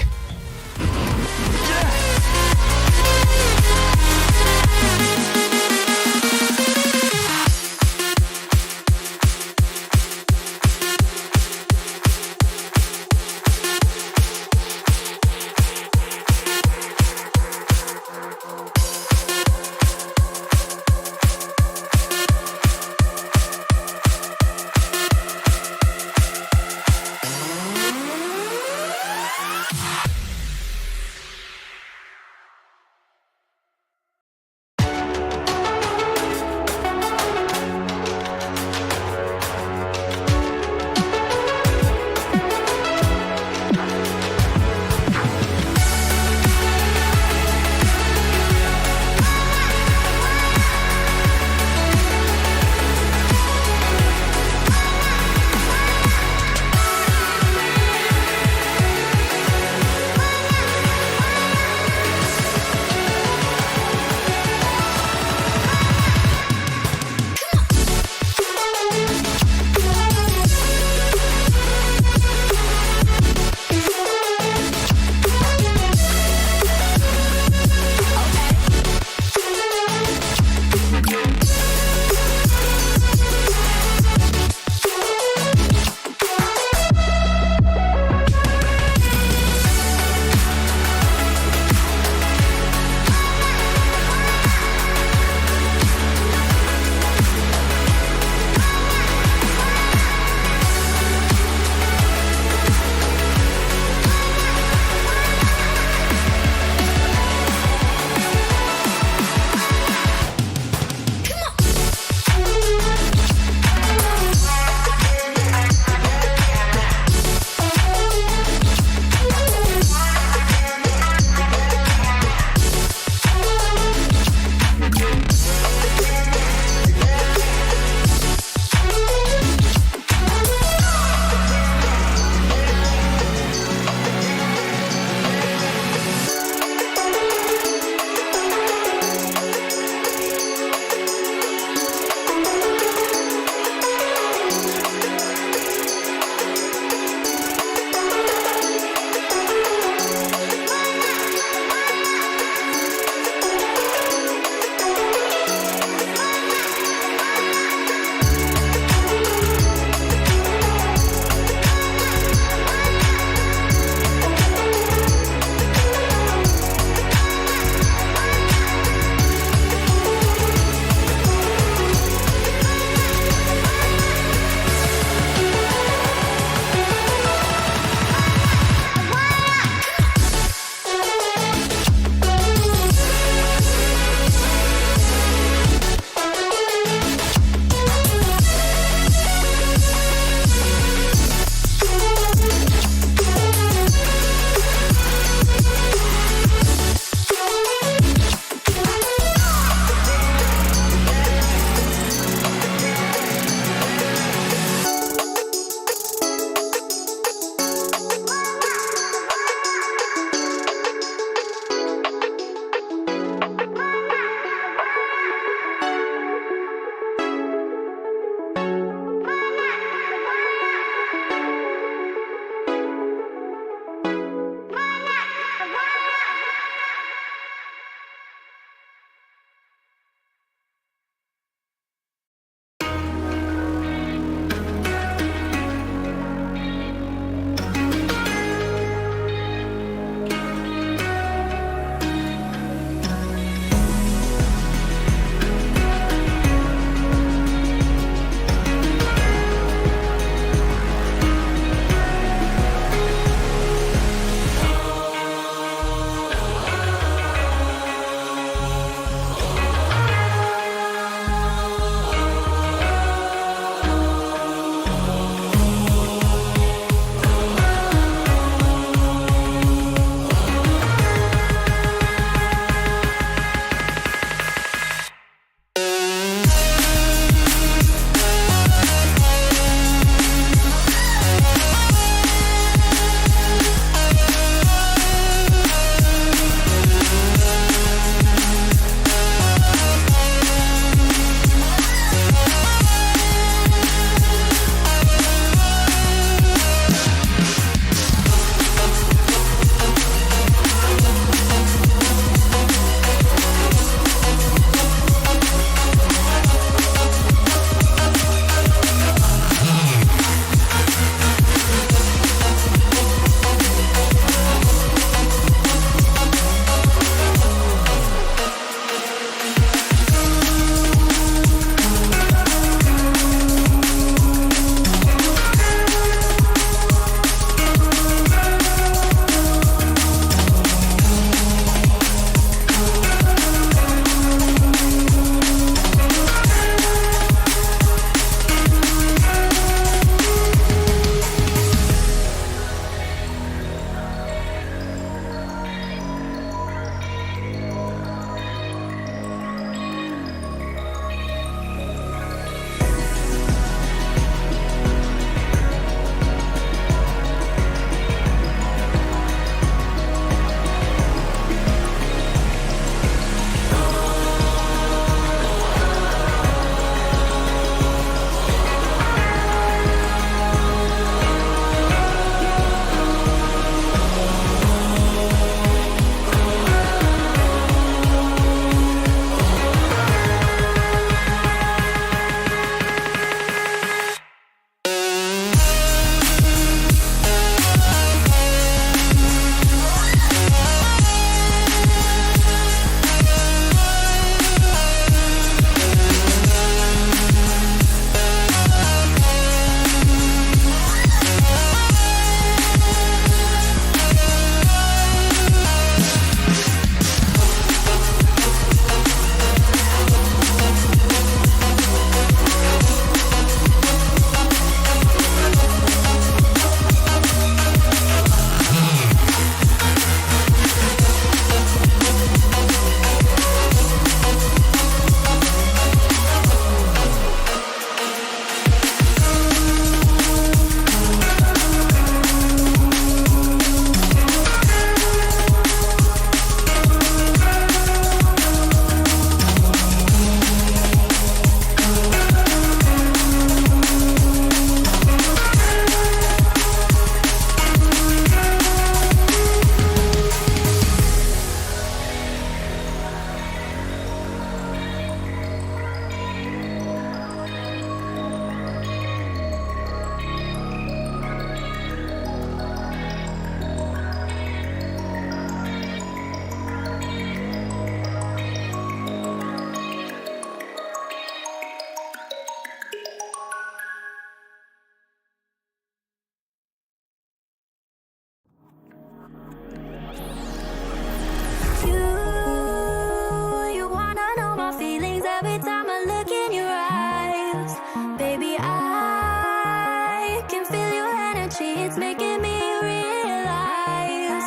it's making me realize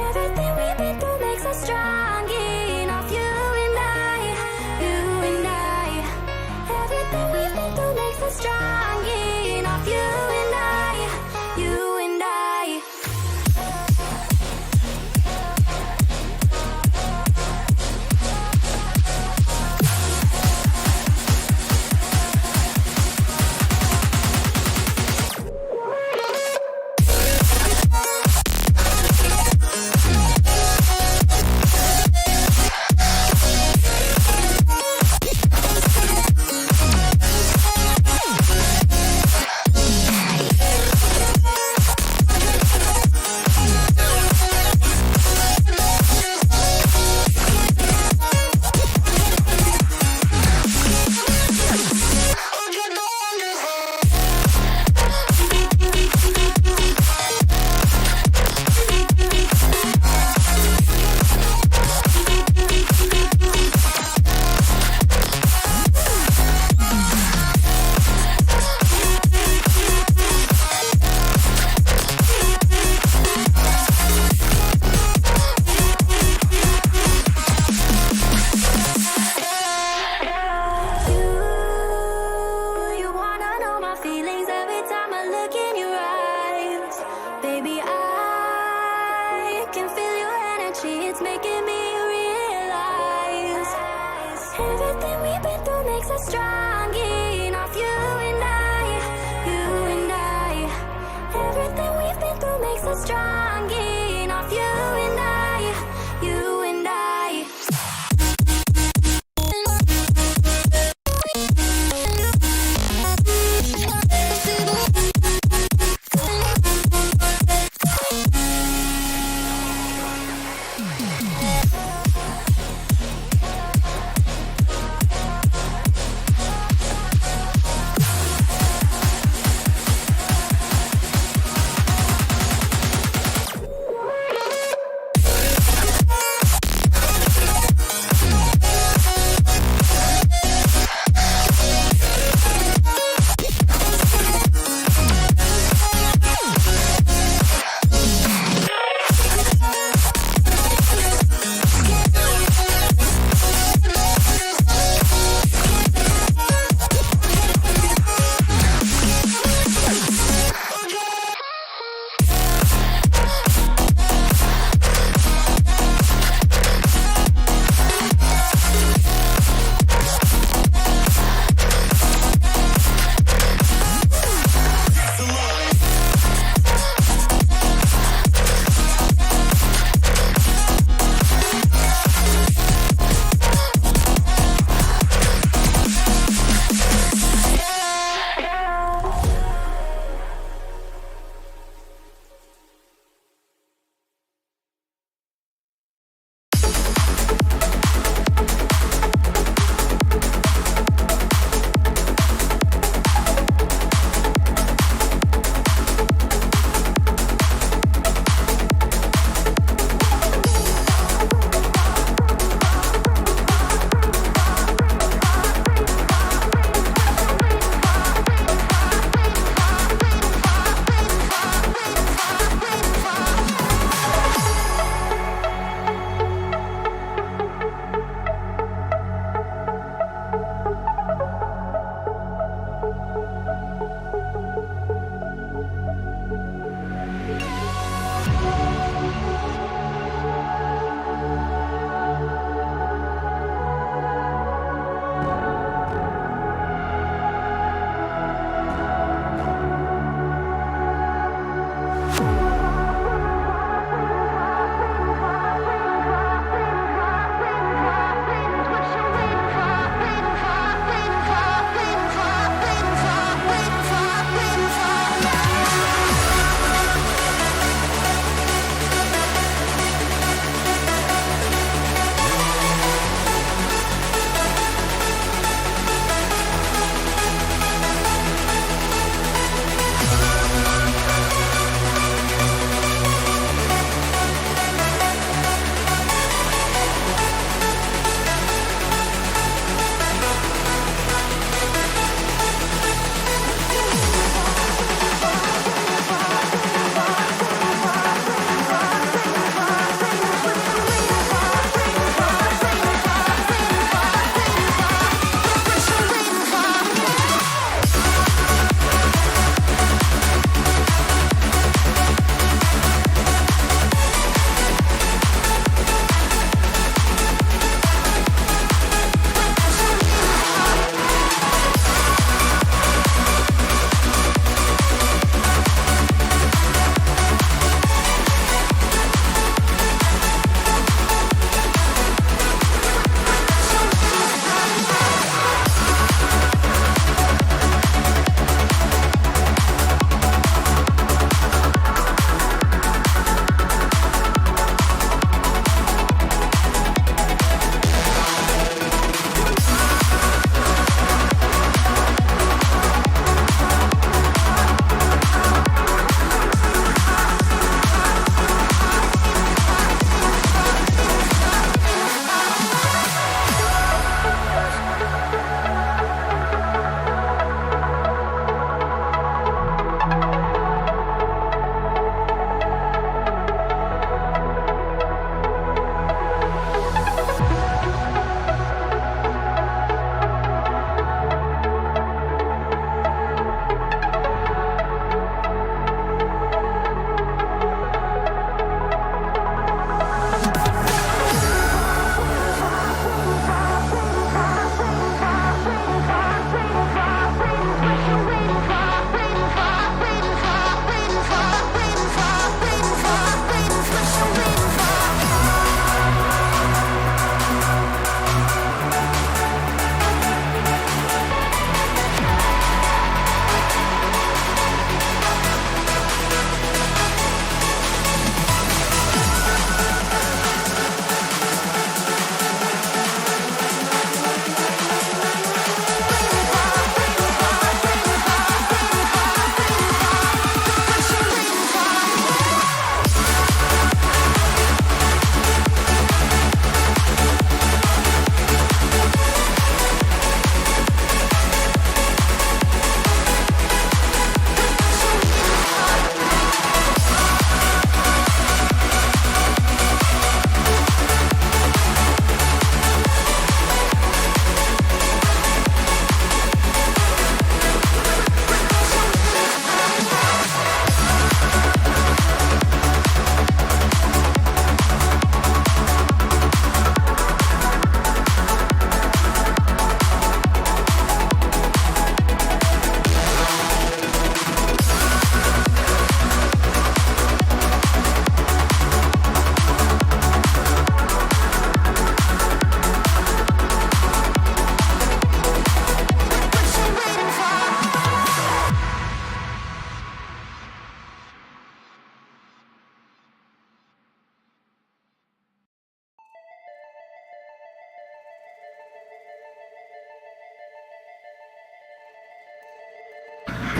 everything we've been through makes us strong enough. You and I. Everything we've been through makes us strong enough. You and I. You and I.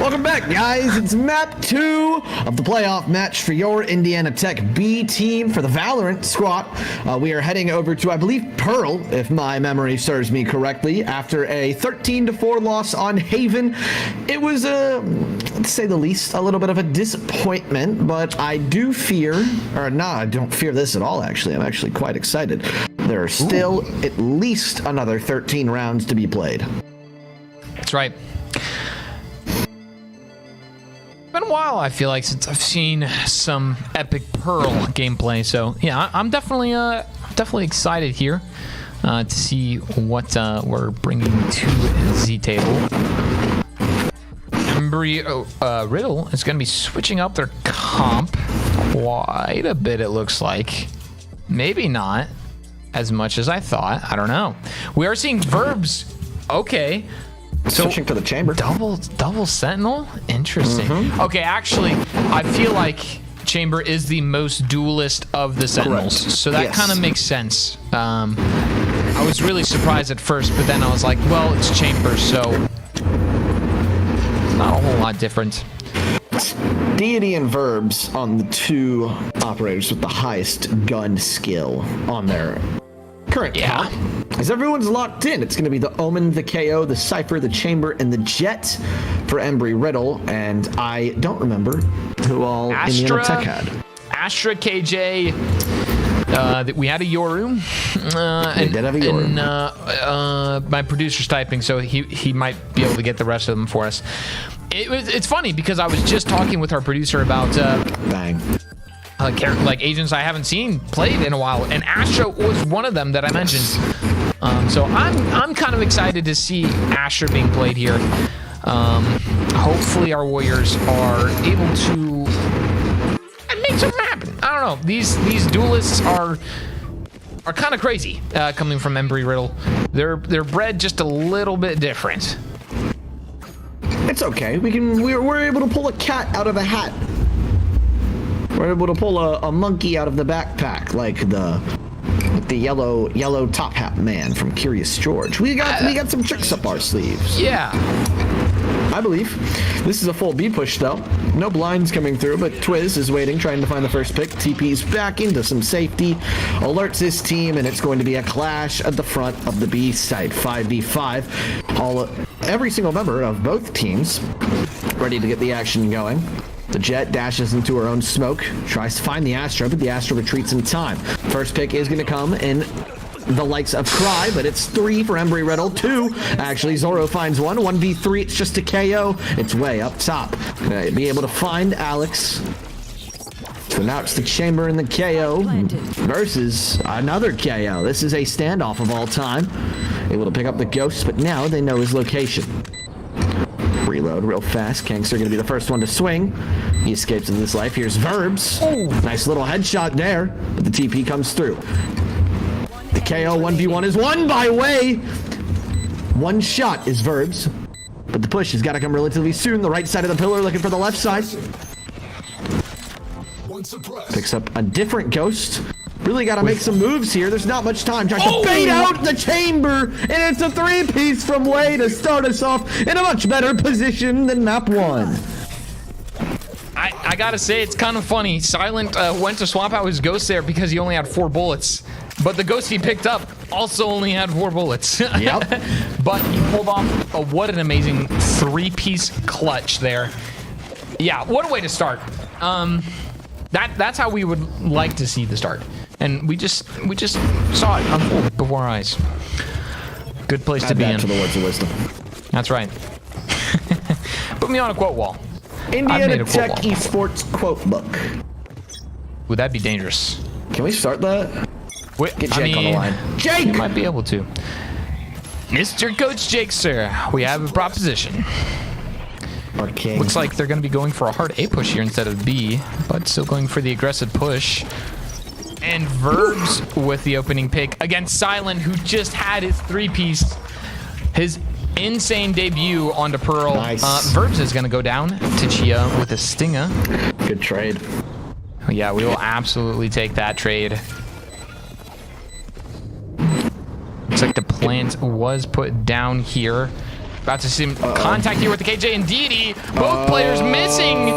Welcome back, guys. It's map 2 of the playoff match for your Indiana Tech B team for the Valorant squad. We are heading over to, I believe, Pearl, if my memory serves me correctly, after a 13-4 loss on Haven. It was, to say the least, a little bit of a disappointment, but I do fear, or no, I don't fear this at all, actually. I'm actually quite excited. There are still at least another 13 rounds to be played. That's right. Been a while, I feel like, since I've seen some epic Pearl gameplay. So yeah, I'm definitely excited here to see what we're bringing to Z table. Embry-Riddle is going to be switching up their comp quite a bit. It looks like, maybe not as much as I thought. I don't know. We are seeing verbs. Okay. So switching to the chamber. Double sentinel? Interesting. Okay, actually, I feel like chamber is the most duelist of the sentinels. Correct. So that Yes. kind of makes sense. I was really surprised at first, but then I was like, well, it's chamber, so not a whole lot different. Deity and verbs on the two operators with the highest gun skill on their current comp. As everyone's locked in, it's going to be the Omen, the KO, the Cypher, the Chamber, and the Jet for Embry-Riddle, and I don't remember who all Indiana Tech had. Astra, KJ, we had a Yoru. They did have a Yoru. And my producer's typing, so he might be able to get the rest of them for us. It's funny because I was just talking with our producer about Bang. like agents I haven't seen played in a while, and Astra was one of them that I mentioned. So I'm kind of excited to see Astra being played here. Hopefully our Warriors are able to make something happen. I don't know. These duelists are kind of crazy coming from Embry-Riddle. They're bred just a little bit different. It's okay. We're able to pull a cat out of a hat. We're able to pull a monkey out of the backpack, like the yellow top hat man from Curious George. We got some tricks up our sleeves. Yeah. I believe. This is a full B push though. No blinds coming through, but Twiz is waiting, trying to find the first pick. TP's back into some safety, alerts his team, and it's going to be a clash at the front of the B side. 5v5. Every single member of both teams ready to get the action going. The Jet dashes into her own smoke, tries to find the Astra, but the Astra retreats in time. First pick is going to come in the likes of Cry, but it's 3 for Embry-Riddle. 2, actually, Zoro finds 1. 1v3, it's just a KO. It's way up top. Gonna be able to find Alex. So now it's the Chamber and the KO versus another KO. This is a standoff of all time. Able to pick up the Ghost, but now they know his location. Reload real fast. Kangster going to be the first one to swing. He escapes in this life. Here's Verbs. Nice little headshot there, but the TP comes through. The KO 1v1 is won by Way. One shot is Verbs, but the push has got to come relatively soon. The right side of the pillar looking for the left side. Picks up a different Ghost. Really got to make some moves here. There's not much time. Tries to bait out the Chamber, and it's a 3-piece from Way to start us off in a much better position than map 1. I gotta say, it's kind of funny. Silent went to swap out his Ghost there because he only had 4 bullets. But the Ghost he picked up also only had 4 bullets. Yep. But he pulled off what an amazing 3-piece clutch there. Yeah, what a way to start. That's how we would like to see the start. And we just saw it unfold before our eyes. Good place to be in. To the words of wisdom. That's right. Put me on a quote wall. Indiana Tech Esports quote book. Would that be dangerous? Can we start that? Get Jake on the line. Jake! You might be able to. Mr. Coach Jake, sir, we have a proposition. Okay. Looks like they're going to be going for a hard A push here instead of B, but still going for the aggressive push. And Verbs with the opening pick against Silent, who just had his 3-piece, his insane debut onto Pearl. Nice. Verbs is going to go down to Chia with a Stinger. Good trade. Yeah, we will absolutely take that trade. Looks like the plant was put down here. About to see some contact here with the KJ and Deity. Both players missing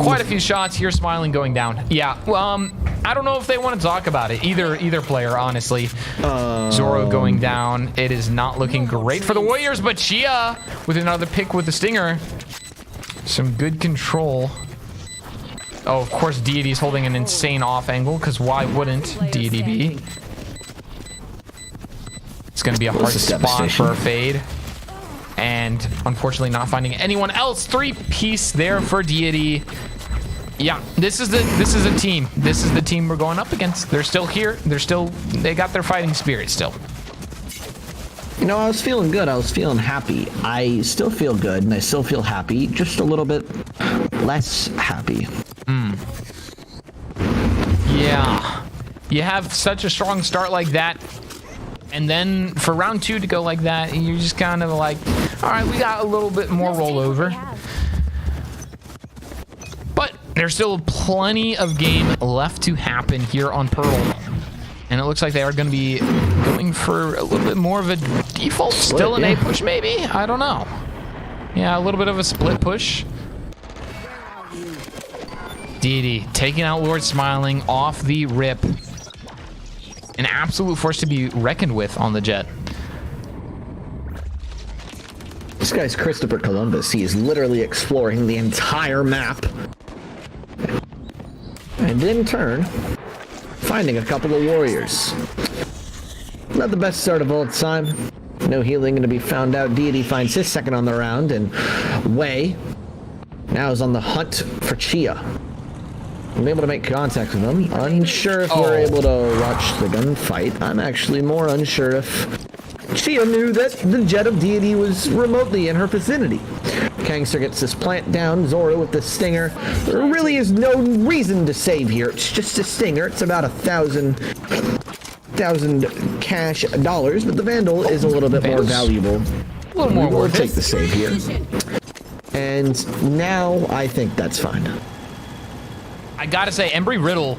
quite a few shots here. Smiling going down. Yeah, well, I don't know if they want to talk about it. Either player, honestly. Zoro going down. It is not looking great for the Warriors, but Chia with another pick with the Stinger. Some good control. Oh, of course, Deity's holding an insane off angle, because why wouldn't Deity be? It's going to be a hard spot for a fade. And unfortunately not finding anyone else. 3-piece there for Deity. Yeah, this is a team. This is the team we're going up against. They're still here. They got their fighting spirit still. You know, I was feeling good. I was feeling happy. I still feel good, and I still feel happy. Just a little bit less happy. Yeah. You have such a strong start like that, and then for round 2 to go like that, you're just kind of like, all right, we got a little bit more rollover. But there's still plenty of game left to happen here on Pearl. And it looks like they are going to be going for a little bit more of a default. Still an A push, maybe? I don't know. Yeah, a little bit of a split push. Deity taking out Lord Smiling off the rip. An absolute force to be reckoned with on the Jet. This guy's Christopher Columbus. He is literally exploring the entire map. And in turn, finding a couple of warriors. Not the best start of all time. No healing to be found out. Deity finds his second on the round, and Wei now is on the hunt for Chia. I'm able to make contact with him. Unsure if we're able to watch the gunfight. I'm actually more unsure if Chia knew that the Jet of Deity was remotely in her vicinity. Kangster gets this plant down. Zoro with the Stinger. There really is no reason to save here. It's just a Stinger. It's about 1,000 cash dollars, but the Vandal is a little bit more valuable. A little more We'll worth take it. the save here. And now I think that's fine. I gotta say, Embry-Riddle,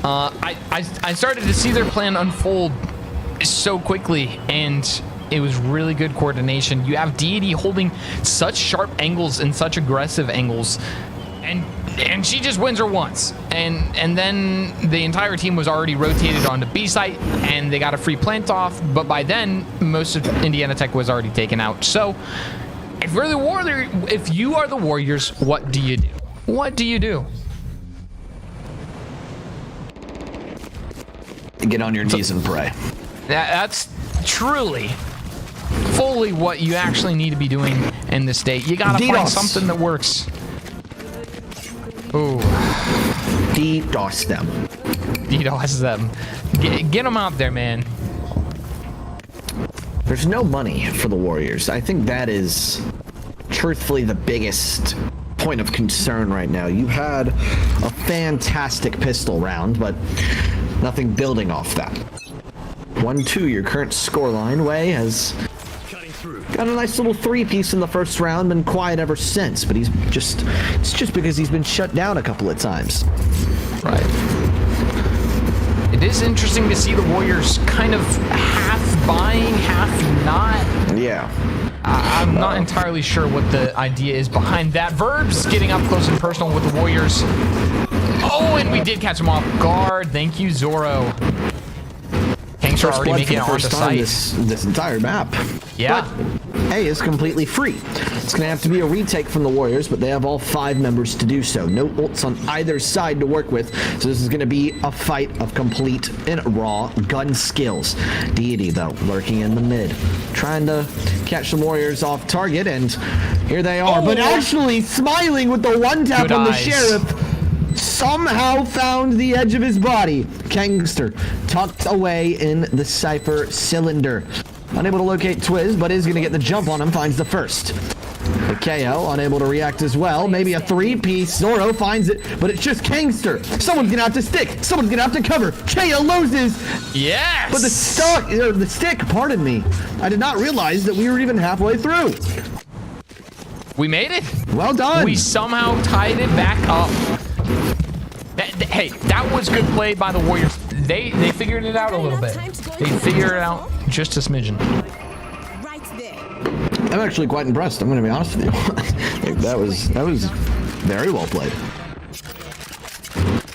I started to see their plan unfold so quickly, and it was really good coordination. You have Deity holding such sharp angles and such aggressive angles, and she just wins her once. And then the entire team was already rotated onto B site, and they got a free plant off, but by then, most of Indiana Tech was already taken out. So, if you are the Warriors, what do you do? What do you do? Get on your knees and pray. That's truly, fully what you actually need to be doing in this state. You gotta find something that works. Ooh. DDoS them. DDoS them. Get them out there, man. There's no money for the Warriors. I think that is truthfully the biggest point of concern right now. You had a fantastic pistol round, but nothing building off that. 1-2, your current scoreline. Wei has got a nice little 3-piece in the first round, been quiet ever since, but it's just because he's been shut down a couple of times. Right. It is interesting to see the Warriors kind of half buying, half not. Yeah. I'm not entirely sure what the idea is behind that. Verbs getting up close and personal with the Warriors. Oh, and we did catch him off guard. Thank you, Zoro. Kangster already making it onto site. This entire map. Yeah. But A is completely free. It's going to have to be a retake from the Warriors, but they have all 5 members to do so. No ults on either side to work with, so this is going to be a fight of complete and raw gun skills. Deity, though, lurking in the mid, trying to catch the Warriors off target, and here they are. But actually, Smiling with the 1-tap on the Sheriff, somehow found the edge of his body. Kangster tucked away in the Cypher cylinder. Unable to locate Twiz, but is going to get the jump on him, finds the first. The KO, unable to react as well. Maybe a 3-piece. Zoro finds it, but it's just Kangster. Someone's going to have to stick. Someone's going to have to cover. KO loses. Yes! But the stick, pardon me. I did not realize that we were even halfway through. We made it. Well done. We somehow tied it back up. Hey, that was good play by the Warriors. They figured it out a little bit. They figured it out just a smidgen. Right there. I'm actually quite impressed. I'm going to be honest with you. Like, that was very well played.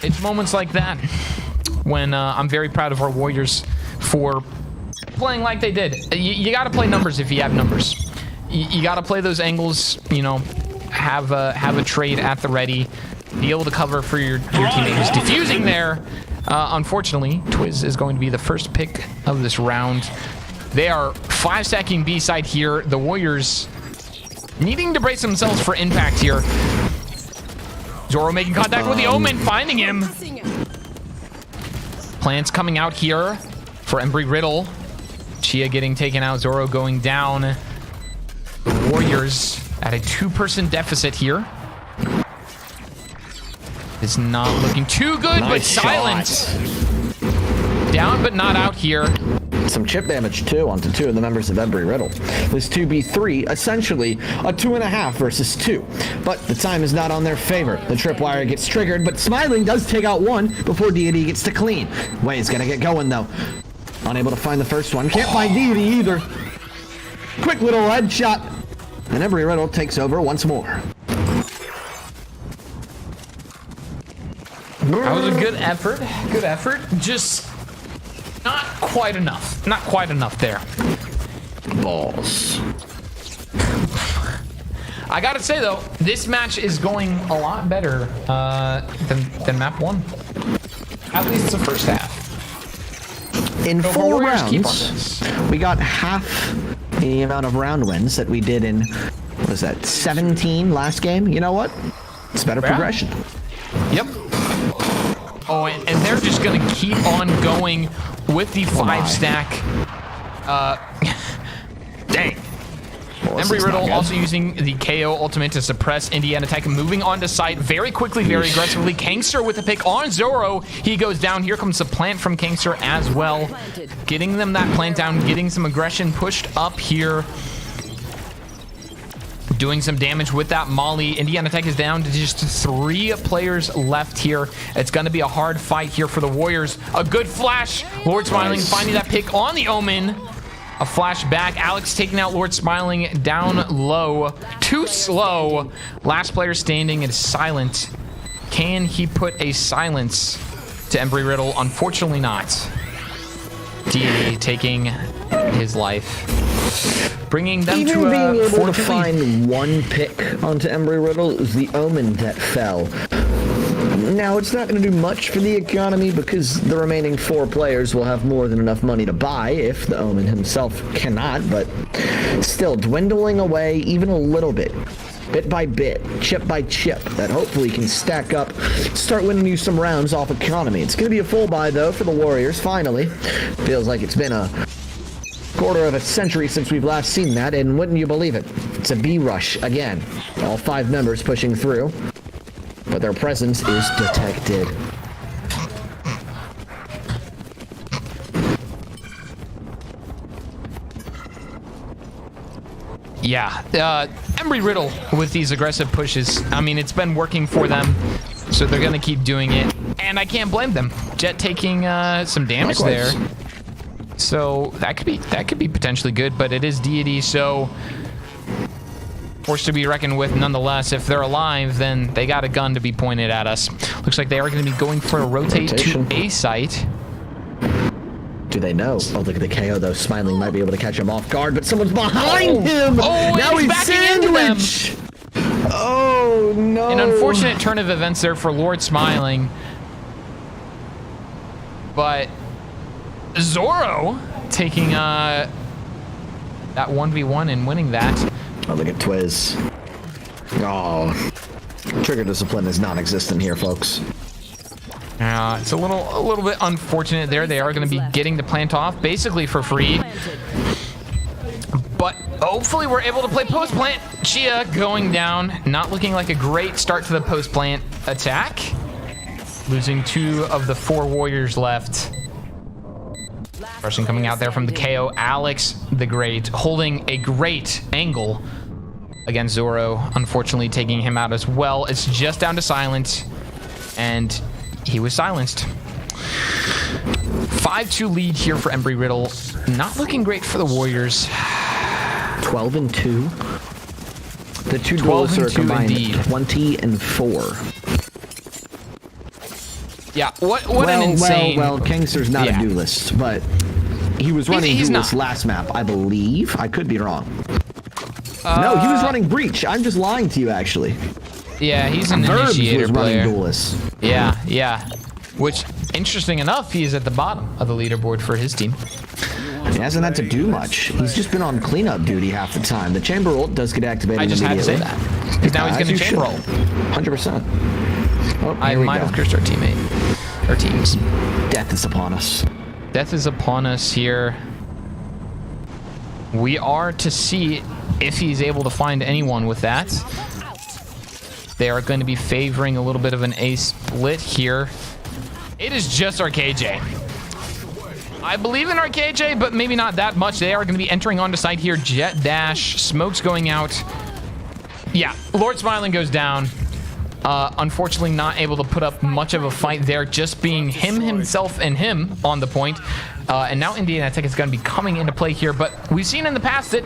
It's moments like that when I'm very proud of our Warriors for playing like they did. You got to play numbers if you have numbers. You got to play those angles, you know, have a trade at the ready, be able to cover for your teammates. Diffusing there. Unfortunately, Twiz is going to be the first pick of this round. They are 5-stacking B side here. The Warriors needing to brace themselves for impact here. Zoro making contact with the Omen, finding him. Plants coming out here for Embry-Riddle. Chia getting taken out, Zoro going down. The Warriors at a 2-person deficit here. It's not looking too good, but silent. Down but not out here. Some chip damage too onto 2 of the members of Embry-Riddle. This 2v3, essentially a 2.5 versus 2. But the time is not on their favor. The tripwire gets triggered, but Smiling does take out 1 before Deity gets to clean. Way's gonna get going though. Unable to find the first one. Can't find Deity either. Quick little headshot. And Embry-Riddle takes over once more. That was a good effort. Good effort. Just not quite enough. Not quite enough there. Balls. I gotta say though, this match is going a lot better than map 1. At least the first half. In So 4 Warriors keep on rounds, this. we got half the amount of round wins that we did in, what was that, 17 last game? You know what? It's better progression. Yep. Oh, and they're just gonna keep on going with the 5-stack. Dang. Embry-Riddle also using the KO ultimate to suppress Indiana Tech, moving on to site very quickly, very aggressively. Kangster with the pick on Zoro. He goes down. Here comes the plant from Kangster as well. Getting them that plant down, getting some aggression pushed up here. Doing some damage with that molly. Indiana Tech is down to just 3 players left here. It's going to be a hard fight here for the Warriors. A good flash. Lord Smiling finding that pick on the Omen. A flash back. Alex taking out Lord Smiling down low. Too slow. Last player standing is Silent. Can he put a silence to Embry-Riddle? Unfortunately not. Deity taking his life. Bringing them Even to being able to 4-2 lead. find 1 pick onto Embry-Riddle is the Omen that fell. Now, it's not going to do much for the economy because the remaining 4 players will have more than enough money to buy if the Omen himself cannot, but still dwindling away even a little bit by bit, chip by chip, that hopefully can stack up, start winning you some rounds off economy. It's going to be a full buy, though, for the Warriors, finally. Feels like it's been a quarter of a century since we've last seen that, and wouldn't you believe it? It's a B rush again. All 5 members pushing through, but their presence is detected. Yeah, Embry-Riddle with these aggressive pushes. I mean, it's been working for them, so they're gonna keep doing it, and I can't blame them. Jet taking some damage there, so that could be potentially good, but it is Deity, so forced to be reckoned with nonetheless. If they're alive, then they got a gun to be pointed at us. Looks like they are going to be going for a rotation to A site. Do they know? Oh, look at the KO, though. Smiling might be able to catch him off guard, but someone's behind him! Oh, now he's backing into them! Oh, no. An unfortunate turn of events there for Lord Smiling. But Zoro taking that 1v1 and winning that. Oh, look at Twiz. Oh. Trigger discipline is non-existent here, folks. It's a little bit unfortunate there. They are going to be getting the plant off basically for free. But hopefully we're able to play post plant. Chia going down. Not looking like a great start to the post plant attack. Losing 2 of the 4 warriors left. Person coming out there from the KO. Alex the Great holding a great angle against Zoro. Unfortunately taking him out as well. It's just down to Silent. And he was silenced. 5-2 lead here for Embry-Riddle. Not looking great for the Warriors. 12 and 2. The two 12 duelists and are 2 combined indeed. 20 and 4. Yeah, what an insane... Well, Kingster's not Yeah. a duelist, but he was running he's duelist not. last map, I believe. I could be wrong. No, he was running Breach. I'm just lying to you, actually. Yeah, he's an Verbs initiator was running player. duelist. Yeah. Which, interesting enough, he is at the bottom of the leaderboard for his team. He hasn't had to do much. He's just been on cleanup duty half the time. The chamber ult does get activated I just had to say immediately. that. Because now he's going to chamber ult. 100%. Oh, I here we might go. have cursed our teammate. Our teams. Death is upon us. Death is upon us here. We are to see if he's able to find anyone with that. They are going to be favoring a little bit of an A split here. It is just our KJ. I believe in our KJ, but maybe not that much. They are going to be entering onto site here. Jet dash. Smoke's going out. Yeah, Lord Smiling goes down. Unfortunately, not able to put up much of a fight there. Just being himself, and him on the point. And now Indiana Tech is going to be coming into play here. But we've seen in the past that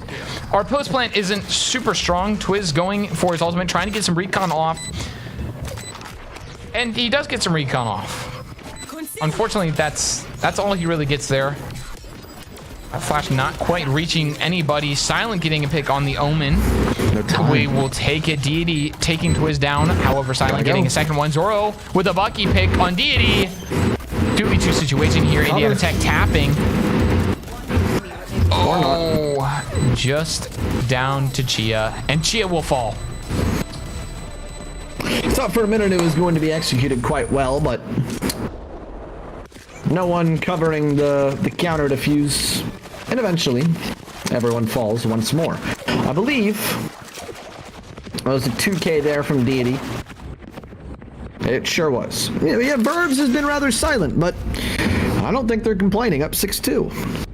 our post plant isn't super strong. Twiz going for his ultimate, trying to get some recon off. And he does get some recon off. Unfortunately, that's all he really gets there. Flash not quite reaching anybody. Silent getting a pick on the Omen. No time. We will take it. Deity taking Twiz down. However, Silent getting a second one. Zoro with a Bucky pick on Deity. 2v2 situation here. Indiana Tech tapping. Oh, just down to Chia. And Chia will fall. Thought for a minute it was going to be executed quite well, but no one covering the counter defuse, and eventually everyone falls once more. I believe there was a 2K there from Deity. It sure was. Yeah, Verbs has been rather silent, but I don't think they're complaining. Up 6-2.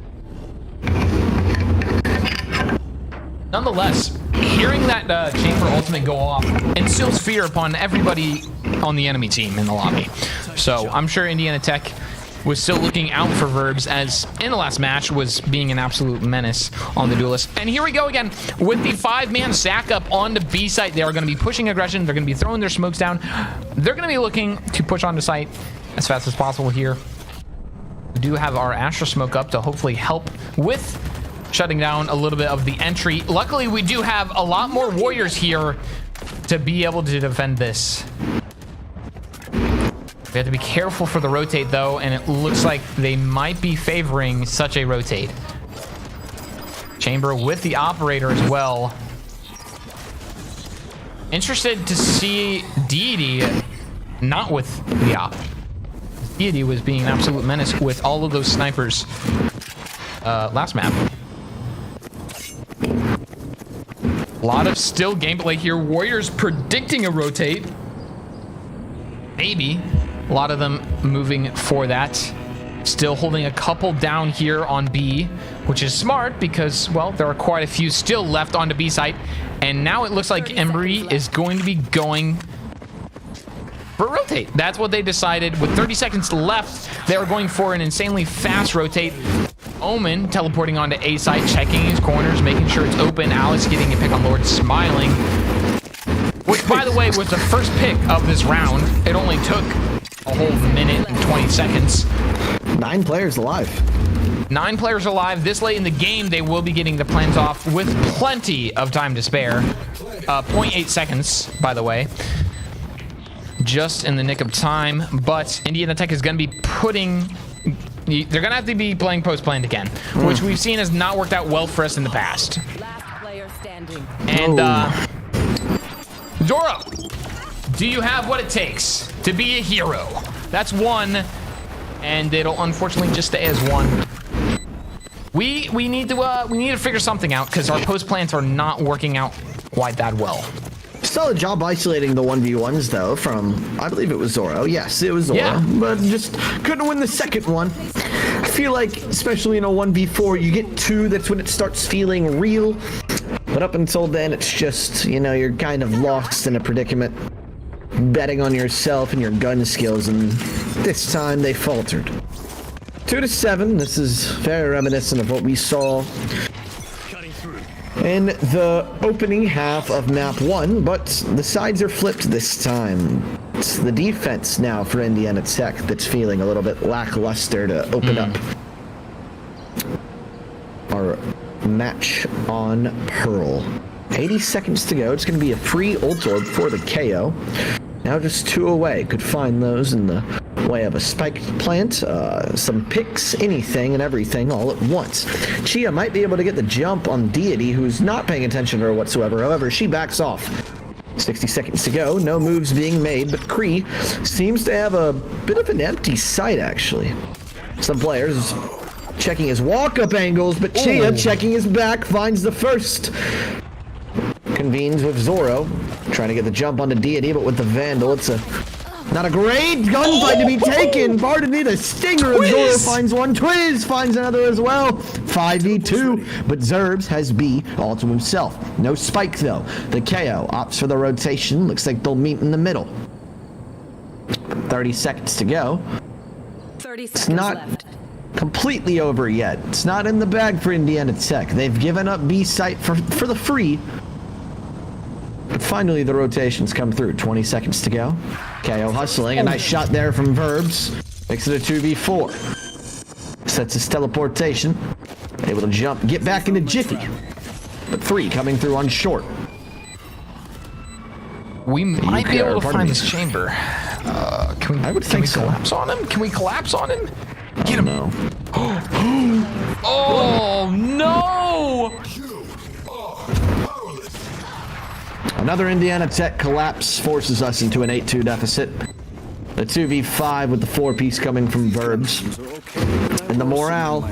Nonetheless, hearing that chamber ultimate go off instills fear upon everybody on the enemy team in the lobby. So I'm sure Indiana Tech was still looking out for Verbs, as in the last match was being an absolute menace on the duelist. And here we go again with the 5-man stack up on the B site. They are going to be pushing aggression. They're going to be throwing their smokes down. They're going to be looking to push onto site as fast as possible here. We do have our Astra smoke up to hopefully help with shutting down a little bit of the entry. Luckily, we do have a lot more warriors here to be able to defend this. We have to be careful for the rotate, though, and it looks like they might be favoring such a rotate. Chamber with the operator as well. Interested to see Deity not with the op. Deity was being an absolute menace with all of those snipers last map. A lot of still gameplay here. Warriors predicting a rotate. Maybe. A lot of them moving for that. Still holding a couple down here on B, which is smart because, well, there are quite a few still left on the B site. And now it looks like Embry is going to be going for a rotate. That's what they decided. With 30 seconds left, they were going for an insanely fast rotate. Omen teleporting onto A site, checking his corners, making sure it's open. Alex getting a pick on Lord Smiling, which, by the way, was the first pick of this round. It only took a whole minute and 20 seconds. 9 players alive. 9 players alive. This late in the game, they will be getting the plans off with plenty of time to spare. 0.8 seconds, by the way. Just in the nick of time. But Indiana Tech is going to be putting... They're going to have to be playing post-planned again, which we've seen has not worked out well for us in the past. Last player standing. And, Zoro, do you have what it takes to be a hero? That's 1, and it'll unfortunately just stay as 1. We need to figure something out because our post plans are not working out quite that well. Solid job isolating the 1v1s though from, I believe it was Zoro. Yes, it was Zoro, Yeah. but just couldn't win the second one. I feel like, especially in a 1v4, you get 2, that's when it starts feeling real. But up until then, it's just, you know, you're kind of lost in a predicament, betting on yourself and your gun skills, and this time they faltered. 2-7, this is very reminiscent of what we saw in the opening half of map 1, but the sides are flipped this time. It's the defense now for Indiana Tech that's feeling a little bit lackluster to open up our match on Pearl. 80 seconds to go. It's going to be a free ult orb for the KO. Now just 2 away. Could find those in the way of a spike plant, some picks, anything and everything all at once. Chia might be able to get the jump on Deity, who's not paying attention to her whatsoever. However, she backs off. 60 seconds to go. No moves being made, but Kree seems to have a bit of an empty sight, actually. Some players checking his walk-up angles, but Chia checking his back finds the first. Convenes with Zoro, trying to get the jump onto Deity, but with the Vandal, it's not a great gunfight to be taken. Pardon me, the stinger of Zoro finds one. Twiz finds another as well. 5v2, but Zerbs has B all to himself. No spike though. The KO opts for the rotation. Looks like they'll meet in the middle. 30 seconds to go. 30 It's seconds not left. completely over yet. It's not in the bag for Indiana Tech. They've given up B site for the free. But finally, the rotations come through. 20 seconds to go. KO hustling. A nice shot there from Verbs. Makes it a 2v4. Sets his teleportation. Able to jump, get back into Jiffy. But 3 coming through on short. We might be able to pardon find me. this chamber. Can we, I would can think we so. collapse on him? Can we collapse on him? Get him. No. Oh, no! Another Indiana Tech collapse forces us into an 8-2 deficit. The 2v5 with the 4-piece coming from Verbs. And the morale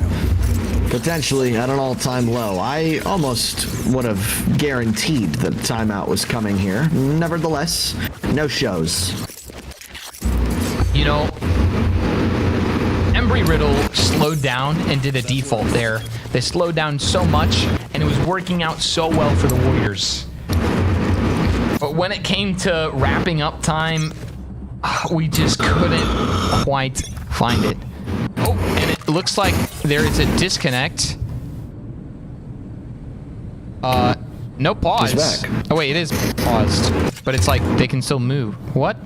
potentially at an all-time low. I almost would have guaranteed that a timeout was coming here. Nevertheless, no shows. You know, Embry-Riddle slowed down and did a default there. They slowed down so much, and it was working out so well for the Warriors. But when it came to wrapping up time, we just couldn't quite find it. Oh, and it looks like there is a disconnect. No pause. It's back. Oh wait, it is paused, but it's like they can still move. What?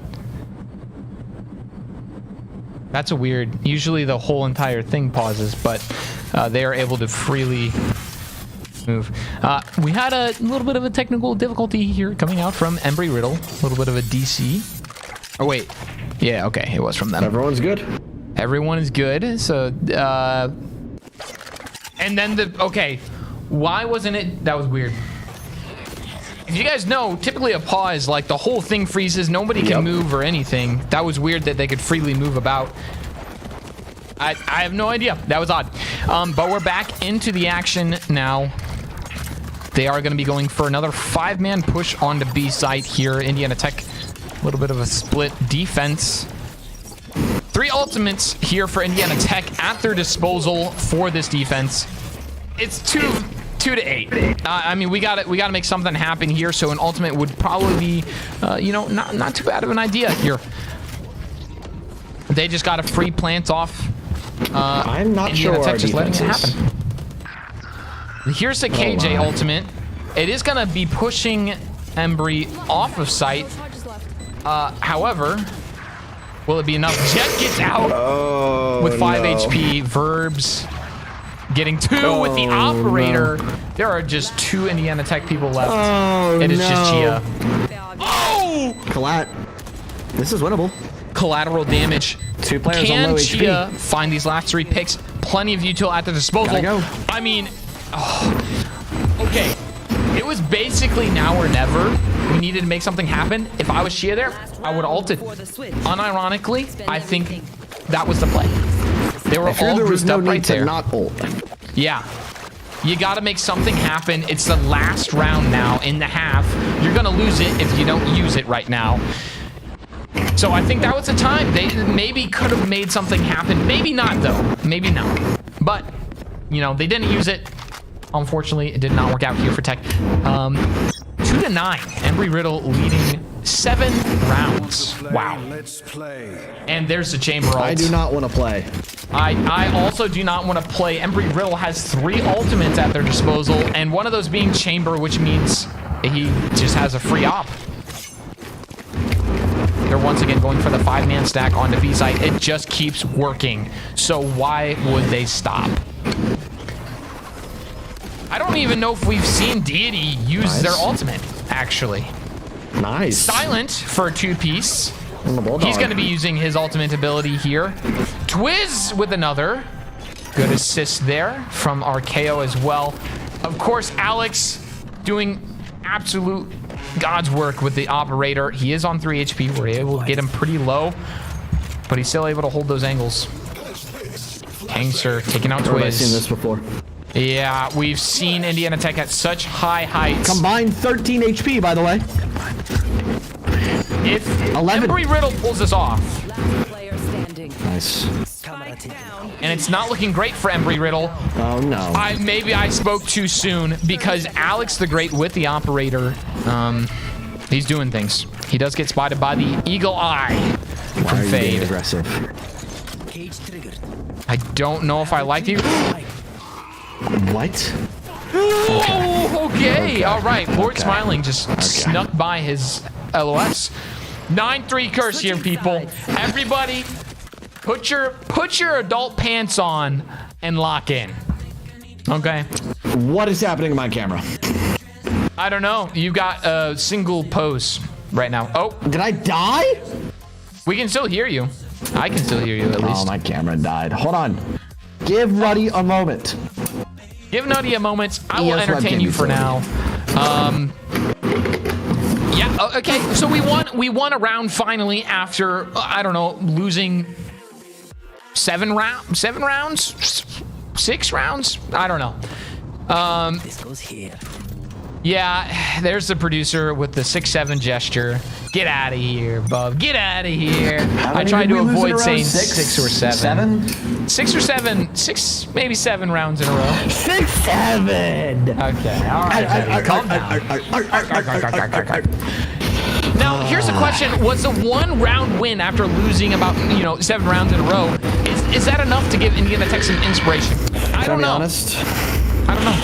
That's a weird. Usually the whole entire thing pauses, but they are able to freely move. We had a little bit of a technical difficulty here coming out from Embry-Riddle. A little bit of a DC. Oh wait, yeah, okay, it was from them. Everyone's good. Everyone is good. So, and then okay, why wasn't it? That was weird. If you guys know, typically a pause, like the whole thing freezes, nobody can move or anything. That was weird that they could freely move about. I have no idea. That was odd. But we're back into the action now. They are going to be going for another 5-man push onto B site here. Indiana Tech, a little bit of a split defense. 3 ultimates here for Indiana Tech at their disposal for this defense. It's 2 to 8. I mean, we got to make something happen here. So an ultimate would probably be, you know, not too bad of an idea here. They just got a free plant off. I'm not sure our just letting it defense happen. Here's the KJ ultimate. It is going to be pushing Embry off of site. However, will it be enough? Jet gets out with 5 HP. Verbs getting 2 with the operator. There are just 2 Indiana Tech people left. It is just Chia. Oh! Collat. This is winnable. Collateral damage. 2 players on low Can HP. Chia find these last 3 picks? Plenty of util at their disposal. Gotta go. I mean, okay. It was basically now or never. We needed to make something happen. If I was Chia there, I would have ulted. Unironically, I think that was the play. They were all there was grouped no up need right to there. not ult. Yeah. You got to make something happen. It's the last round now in the half. You're going to lose it if you don't use it right now. So I think that was the time. They maybe could have made something happen. Maybe not, though. Maybe not. But, you know, they didn't use it. Unfortunately, it did not work out here for Tech. 2 to 9. Embry-Riddle leading 7 rounds. Wow. Let's play. And there's the chamber ult. I do not want to play. I also do not want to play. Embry-Riddle has 3 ultimates at their disposal, and one of those being chamber, which means he just has a free op. They're once again going for the 5-man stack onto B site. It just keeps working. So why would they stop? I don't even know if we've seen Deity use their ultimate, actually. Nice. Silent for a 2-piece. Bulldog. He's going to be using his ultimate ability here. Twiz with another. Good assist there from Archaeo as well. Of course, Alex doing absolute God's work with the operator. He is on 3 HP. We're able to get him pretty low, but he's still able to hold those angles. Hangster taking out I've seen Twiz. this before. Yeah, we've seen Indiana Tech at such high heights. Combined 13 HP, by the way. If 11. Embry-Riddle pulls this off, Last player standing. Nice. Spike down. and it's not looking great for Embry-Riddle, Oh, no. maybe I spoke too soon, because Alex the Great with the operator, he's doing things. He does get spotted by the Eagle Eye from Fade. Aggressive. I don't know if I like you. What? Oh, okay. All right. Lord Smiling just snuck by his LOS. 9-3 curse here, people. Everybody, put your adult pants on and lock in. Okay. What is happening in my camera? I don't know. You got a single pose right now. Oh, Did I die? we can still hear you. I can still hear you at Oh, least. my camera died. Hold on. Give Ruddy a moment. Give Nutty a moment. I will ES entertain webcam you for utility. now. Yeah. Okay. So we won a round finally after I don't know, losing 7 rounds, 6 rounds. I don't know. This goes here. Yeah. There's the producer with the 6-7 gesture. Get out of here, bub. Get out of here. I tried to avoid saying 6 or 7. 6 or 7. 6, maybe 7 rounds in a row. 6, 7. Okay. All right. Calm down. Now, here's the question. Was a 1-round win after losing about, 7 rounds in a row, is that enough to give Indiana Tech some inspiration? I don't know. Honest? I don't know.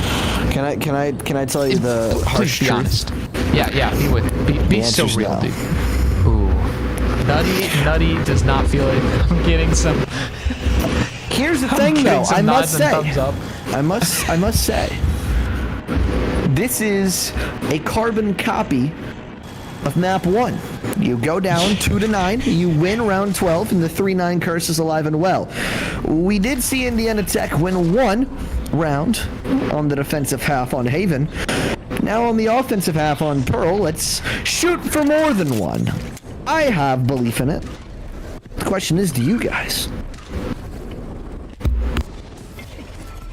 Can I tell you the Please harsh be truth? honest. Yeah, be with. Be so answer's real, no. dude. Ooh. Nutty does not feel it. I'm getting some. Here's the I'm thing, getting though. some I must nods and say. thumbs up. I must say. This is a carbon copy of map 1. You go down 2-9, you win round 12, and the 3-9 curse is alive and well. We did see Indiana Tech win 1 round on the defensive half on Haven. Now on the offensive half on Pearl, let's shoot for more than 1. I have belief in it. The question is, do you guys?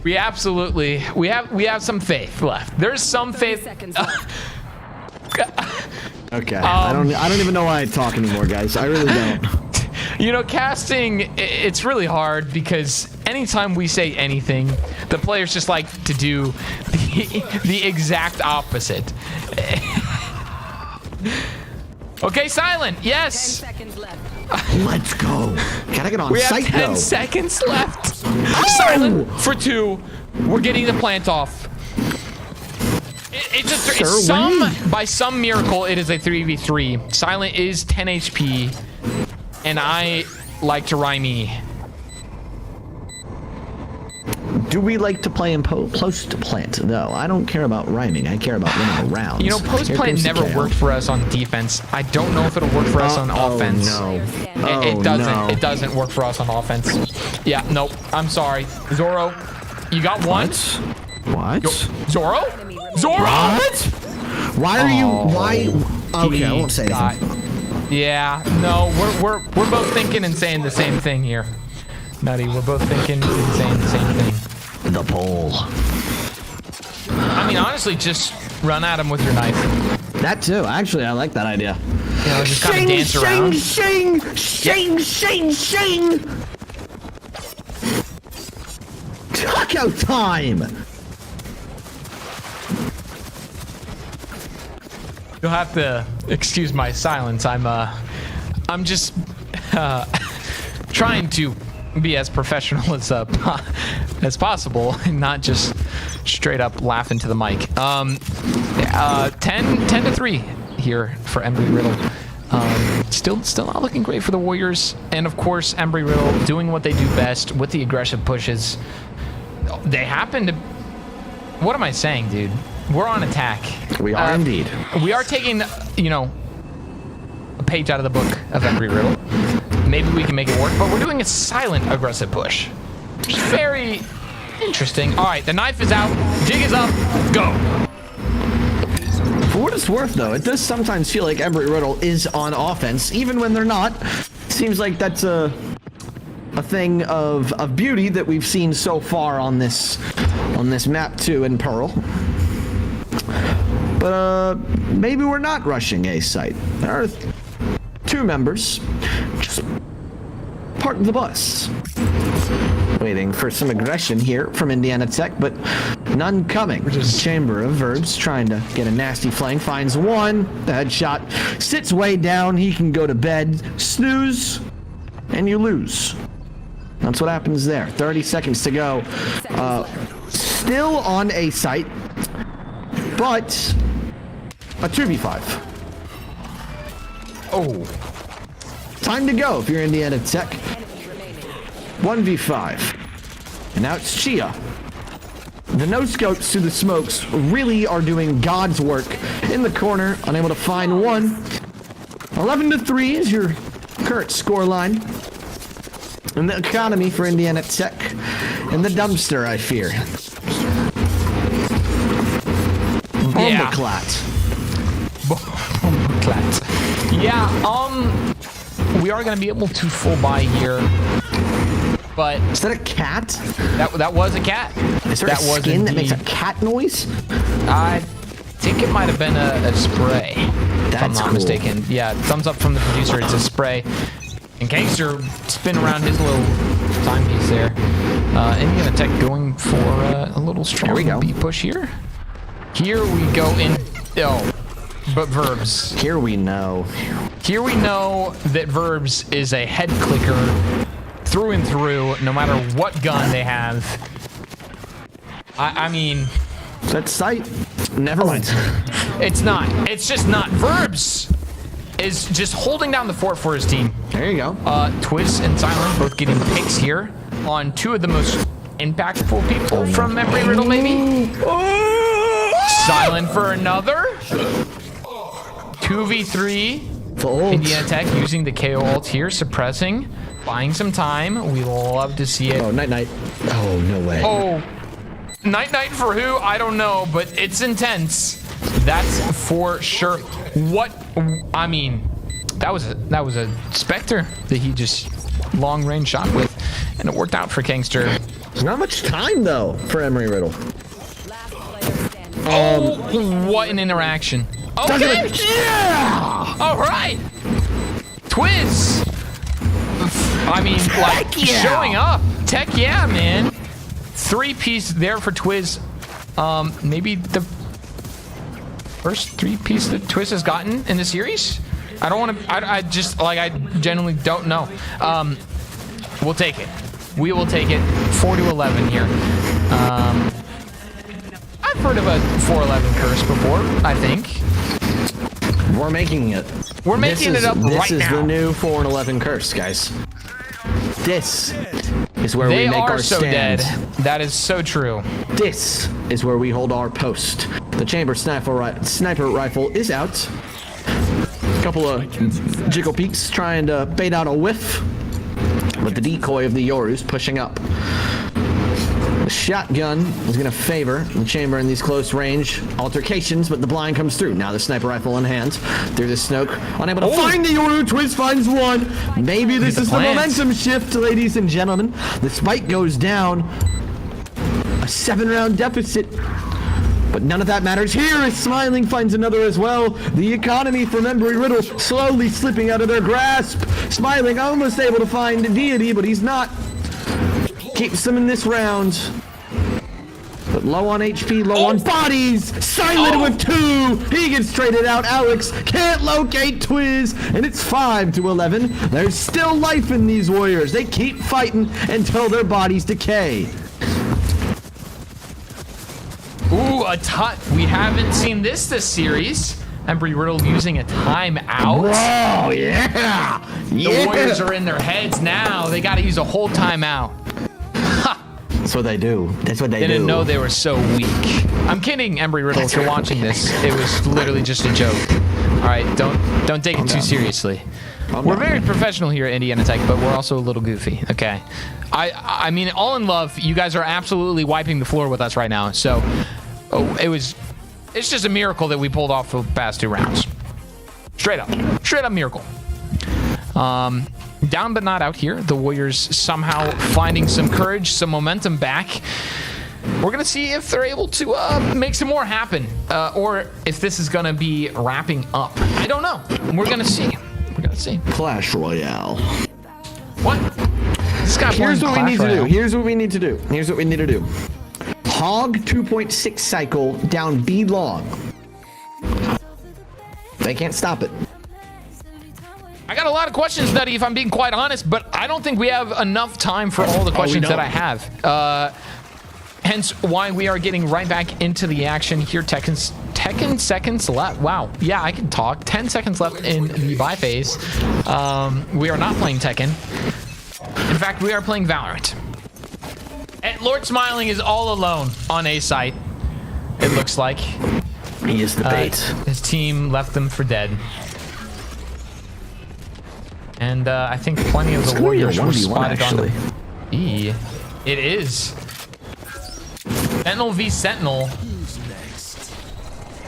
We absolutely we have some faith left. There's some 30 faith. seconds left. Okay. I don't even know why I talk anymore, guys. I really don't. Casting, it's really hard because anytime we say anything, the players just like to do the exact opposite. Okay, Silent. 10 Yes. seconds left. Let's go. Gotta get on We have site 10 though. seconds left. Silent for 2. We're getting the plant off. By some miracle, it is a 3v3. Silent is 10 HP, and I like to rhyme. Do we like to play in post plant? No, I don't care about rhyming. I care about winning rounds. Post Here plant comes the never KO. worked for us on defense. I don't know if it'll work for us on offense. No. It doesn't. No. It doesn't work for us on offense. Yeah, nope. I'm sorry, Zoro. You got one. What? Zoro. Zoro. What? Why are you? Why? Okay, I won't say anything. Yeah, no, we're both thinking and saying the same thing here. Nutty, we're both thinking and saying the same thing. The pole. I mean, honestly, just run at him with your knife. That too. Actually, I like that idea. Just kind of dance around. Shing! Taco time! You'll have to excuse my silence. I'm just trying to be as professional as possible and not just straight up laugh into the mic. 10-3 here for Embry-Riddle. Still not looking great for the Warriors. And of course, Embry-Riddle doing what they do best with the aggressive pushes. They happen to... What am I saying, dude? We're on attack. We are indeed. We are taking, you know, a page out of the book of Embry-Riddle. Maybe we can make it work, but we're doing a silent aggressive push. Which is very interesting. All right, the knife is out. Jig is up. Go. For what it's worth, though, it does sometimes feel like Embry-Riddle is on offense, even when they're not. Seems like that's a thing of beauty that we've seen so far on this map too in Pearl. But maybe we're not rushing A site. There are 2 members just parked the bus. Waiting for some aggression here from Indiana Tech, but none coming. Chamber of Verbs trying to get a nasty flank. Finds one. The headshot sits way down. He can go to bed. Snooze, and you lose. That's what happens there. 30 seconds to go. Still on A site, but a 2v5. Oh. Time to go if you're Indiana Tech. 1v5. And now it's Chia. The no-scopes through the smokes really are doing God's work in the corner, unable to find one. 11-3 is your current score line. And the economy for Indiana Tech. And the dumpster, I fear. Yeah. Bombaclat. Yeah, we are going to be able to full buy here. But is that a cat? That was a cat. Is there a skin that makes a cat noise? I think it might have been a spray. If I'm not mistaken. Yeah, thumbs up from the producer. It's a spray. And Gangster spin around his little timepiece there. Indiana Tech going for a little strong B push here. Here we go in. Oh, but Verbs. Here we know. Here we know that Verbs is a head clicker through and through, no matter what gun they have. I mean... That sight. Never mind. It's not. It's just not. Verbs is just holding down the fort for his team. There you go. Twiz and Silent both getting picks here on 2 of the most impactful people from Embry-Riddle, maybe. Silent for another. 2v3. Indiana Tech using the KO ult here, suppressing, buying some time. We love to see it. Oh, night. Oh, no way. Oh, night for who? I don't know, but it's intense. That's for sure. What? I mean, that was a Spectre that he just long range shot with, and it worked out for Kangster. There's not much time though for Embry-Riddle. Oh, what an interaction! Okay, yeah. All right, Twiz. I mean, like showing up. Tech, yeah, man. 3-piece there for Twiz. Maybe the first 3-piece that Twiz has gotten in the series. I don't want to. I just like I genuinely don't know. We'll take it. We will take it. 4-11 here. I've heard of a 4-11 curse before. I think we're making it. We're making it up right now. This is the new 4-11 curse, guys. This is where we make our stand. They are so dead. That is so true. This is where we hold our post. The chamber sniper rifle is out. A couple of jiggle peeks trying to bait out a whiff. But the decoy of the Yoru's pushing up. The shotgun is going to favor the chamber in these close range altercations, but the blind comes through. Now the sniper rifle in hand through the smoke. Unable to find the Yoru. Twiz finds one. Maybe this is the momentum shift, ladies and gentlemen. The spike goes down. A 7-round deficit. But none of that matters here as Smiling finds another as well. The economy from Embry-Riddle slowly slipping out of their grasp. Smiling almost able to find Deity, but he's not. Keeps them in this round. but low on HP, low on bodies. Silent with 2. He gets traded out. Alex can't locate Twiz, and it's 5-11. There's still life in these warriors. They keep fighting until their bodies decay. Ooh, a tut. We haven't seen this series. Embry-Riddle using a timeout. Oh, yeah. The Warriors are in their heads now. They got to use a whole timeout. That's what they do. That's what they do. Didn't know they were so weak. I'm kidding, Embry-Riddle, if you're watching this. It was literally just a joke. All right, don't take it too seriously. We're very professional here at Indiana Tech, but we're also a little goofy. Okay. I mean, all in love, you guys are absolutely wiping the floor with us right now. So, it's just a miracle that we pulled off the past 2 rounds. Straight up miracle. Down but not out here. The Warriors somehow finding some courage, some momentum back. We're gonna see if they're able to make some more happen, or if this is gonna be wrapping up. I don't know. We're gonna see. Clash Royale. What? This guy Here's what we need to do. Here's Here's what we need to do. Hog 2.6 cycle down B long. They can't stop it. I got a lot of questions, Nutty, if I'm being quite honest, but I don't think we have enough time for all the questions that I have. Hence why we are getting right back into the action here. Tekken seconds left. Wow. Yeah, I can talk. 10 seconds left in the buy phase. We are not playing Tekken. In fact, we are playing Valorant. And Lord Smiling is all alone on A site, it looks like. He is the bait. His team left them for dead. And I think plenty of the Warriors were spotted on the B. It is. Sentinel v Sentinel.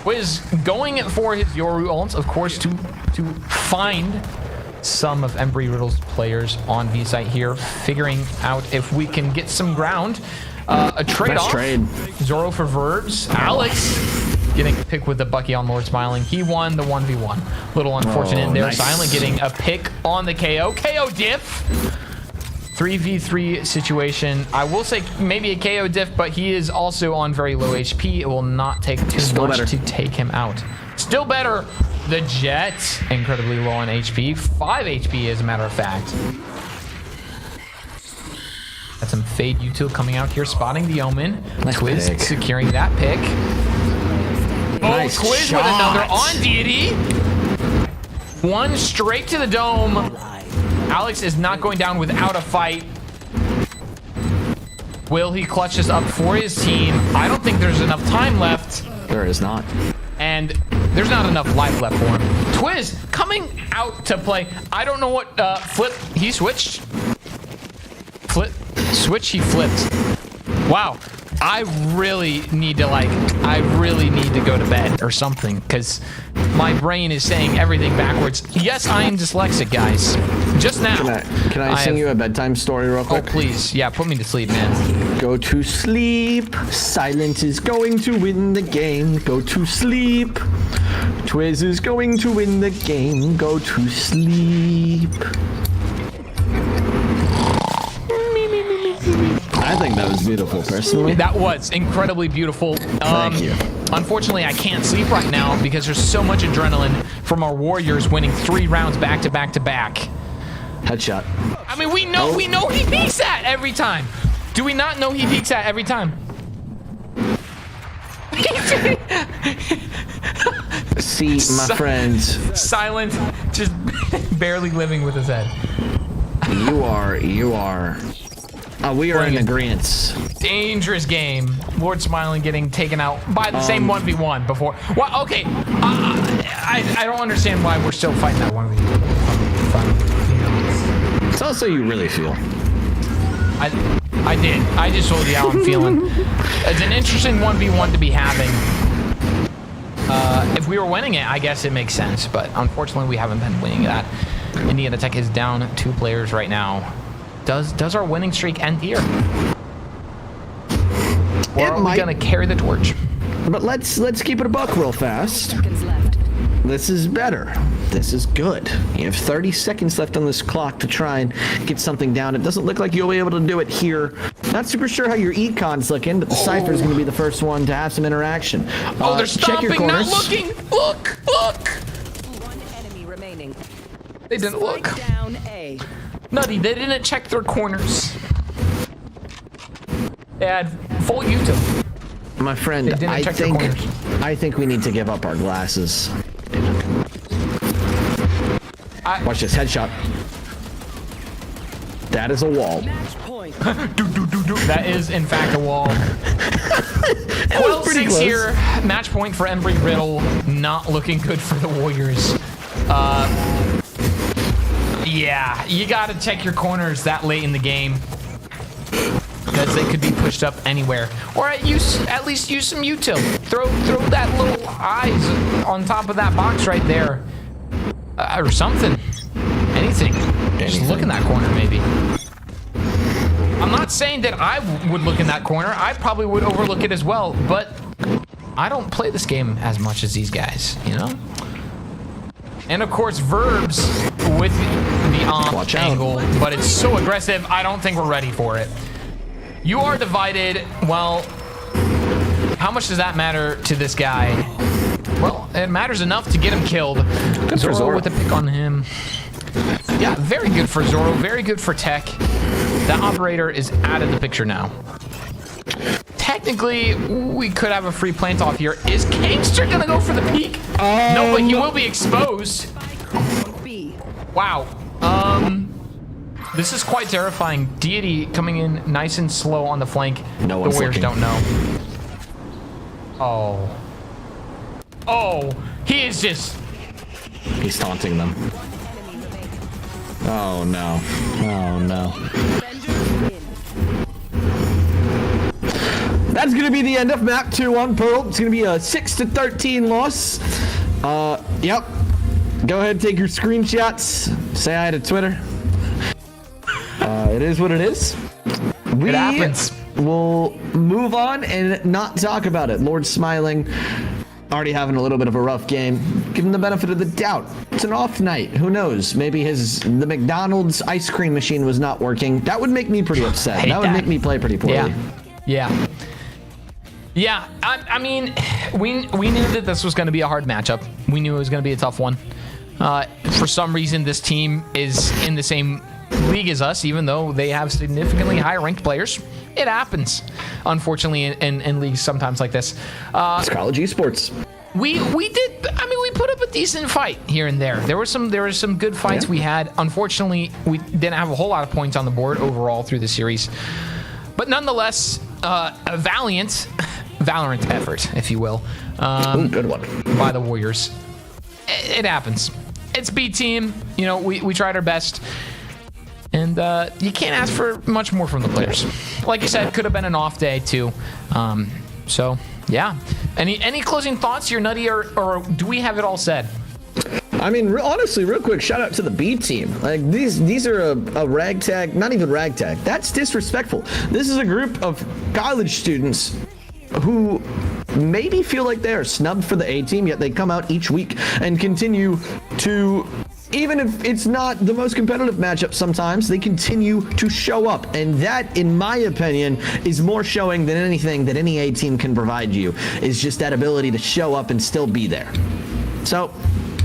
Wiz going for his Yoru ult, of course, to find some of Embry-Riddle's players on B site here, figuring out if we can get some ground. A trade-off. Zoro for Verbs. Alex getting a pick with the Bucky on Lord Smiling. He won the 1v1. Little unfortunate there. Nice. Silent getting a pick on the KO. KO diff. 3v3 situation. I will say maybe a KO diff, but he is also on very low HP. It will not take too much to take him out. Still better. The Jet, incredibly low on HP. 5 HP, as a matter of fact. Got some Fade Util coming out here, spotting the Omen. Nice Twiz pick. securing that pick. Nice Twiz shot. with another on Deity. One straight to the dome. Alex is not going down without a fight. Will he clutch this up for his team? I don't think there's enough time left. There is not. And there's not enough life left for him. Twiz coming out to play. I don't know what flip. He switched. He flipped. Wow. I really need to go to bed or something, because my brain is saying everything backwards. Yes, I am dyslexic, guys. Just now. Can I sing you a bedtime story real quick? Oh, please. Yeah, put me to sleep, man. Go to sleep. Silent is going to win the game. Go to sleep. Twiz is going to win the game. Go to sleep. I think that was beautiful, personally. That was incredibly beautiful. Thank you. Unfortunately, I can't sleep right now because there's so much adrenaline from our Warriors winning 3 rounds back to back to back. Headshot. I mean, we know he peeks at every time. Do we not know he peeks at every time? See, my friends. Silent, just barely living with his head. You are. We are in agreement. Dangerous game. Lord Smiling getting taken out by the same 1v1 before. Well, okay. I don't understand why we're still fighting that 1v1. It's also you really feel. I did. I just told you how I'm feeling. It's an interesting 1v1 to be having. If we were winning it, I guess it makes sense. But unfortunately, we haven't been winning that. Indiana Tech is down 2 players right now. Does our winning streak end here? Or are we gonna carry the torch? But let's keep it a buck real fast. Seconds left. This is better. This is good. You have 30 seconds left on this clock to try and get something down. It doesn't look like you'll be able to do it here. Not super sure how your econ's looking, but the Cypher's going to be the first one to have some interaction. Oh, they're check your stopping, not corners. looking. Look. One enemy remaining. They didn't look. Spike down A. Nutty, they didn't check their corners. They had full util. My friend, They didn't check their corners. I think we need to give up our glasses. Watch this headshot. That is a wall. Match point. That is, in fact, a wall. Well, pretty 6 close. here. Match point for Embry-Riddle. Not looking good for the Warriors. Yeah, you got to check your corners that late in the game, because they could be pushed up anywhere. Or at least use some util. Throw that little eyes on top of that box right there, or something. Anything. Just look in that corner, maybe. I'm not saying that I would look in that corner. I probably would overlook it as well, but I don't play this game as much as these guys, you know? And of course, Verbs with the Watch out. angle, but it's so aggressive, I don't think we're ready for it. You are divided. Well, how much does that matter to this guy? Well, it matters enough to get him killed. for Zoro Zoro. with a pick on him. Yeah, very good for Zoro. Very good for Tech. That operator is out of the picture now. Technically, we could have a free plant off here. Is Kingster gonna go for the peak? No, but he will be exposed. B. Wow. This is quite terrifying. Deity coming in nice and slow on the flank. No The one's Warriors looking. don't know. Oh, he is just... He's taunting them. Oh no. Oh no. That's gonna be the end of map 2 on Pearl. It's gonna be a 6-13 loss. Yep. Go ahead and take your screenshots. Say hi to Twitter. It is what it is. It happens. We'll move on and not talk about it. Lord Smiling already having a little bit of a rough game. Give him the benefit of the doubt. It's an off night. Who knows? Maybe the McDonald's ice cream machine was not working. That would make me pretty upset. Hate That would that. make me play pretty poorly. Yeah. I mean, we knew that this was going to be a hard matchup. We knew it was going to be a tough one. For some reason, this team is in the same league as us, even though they have significantly higher ranked players. It happens, unfortunately, in leagues sometimes like this. It's college esports. We did. I mean, we put up a decent fight here and there. There were some good fights we had. Unfortunately, we didn't have a whole lot of points on the board overall through the series. But nonetheless, a Valorant effort, if you will, Good one. by the Warriors. It happens. It's B team. You know, we tried our best. And you can't ask for much more from the players. Like you said, could have been an off day too. So yeah. Any closing thoughts here, Nutty, or do we have it all said? I mean, honestly, real quick, shout out to the B team. Like these are a ragtag, not even ragtag. That's disrespectful. This is a group of college students who maybe feel like they are snubbed for the A team, yet they come out each week and continue to, even if it's not the most competitive matchup sometimes, they continue to show up. And that, in my opinion, is more showing than anything that any A team can provide you, is just that ability to show up and still be there. So,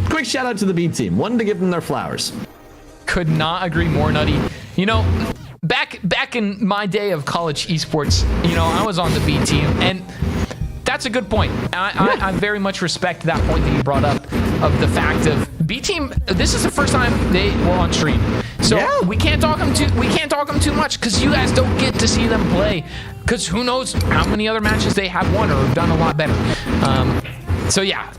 quick shout out to the B team. Wanted to give them their flowers. Could not agree more, Nutty. You know, back in my day of college esports, you know, I was on the B team, and that's a good point. I very much respect that point that you brought up of the fact of B team. This is the first time they were on stream, so we can't talk them too much because you guys don't get to see them play. Because who knows how many other matches they have won or have done a lot better. So yeah.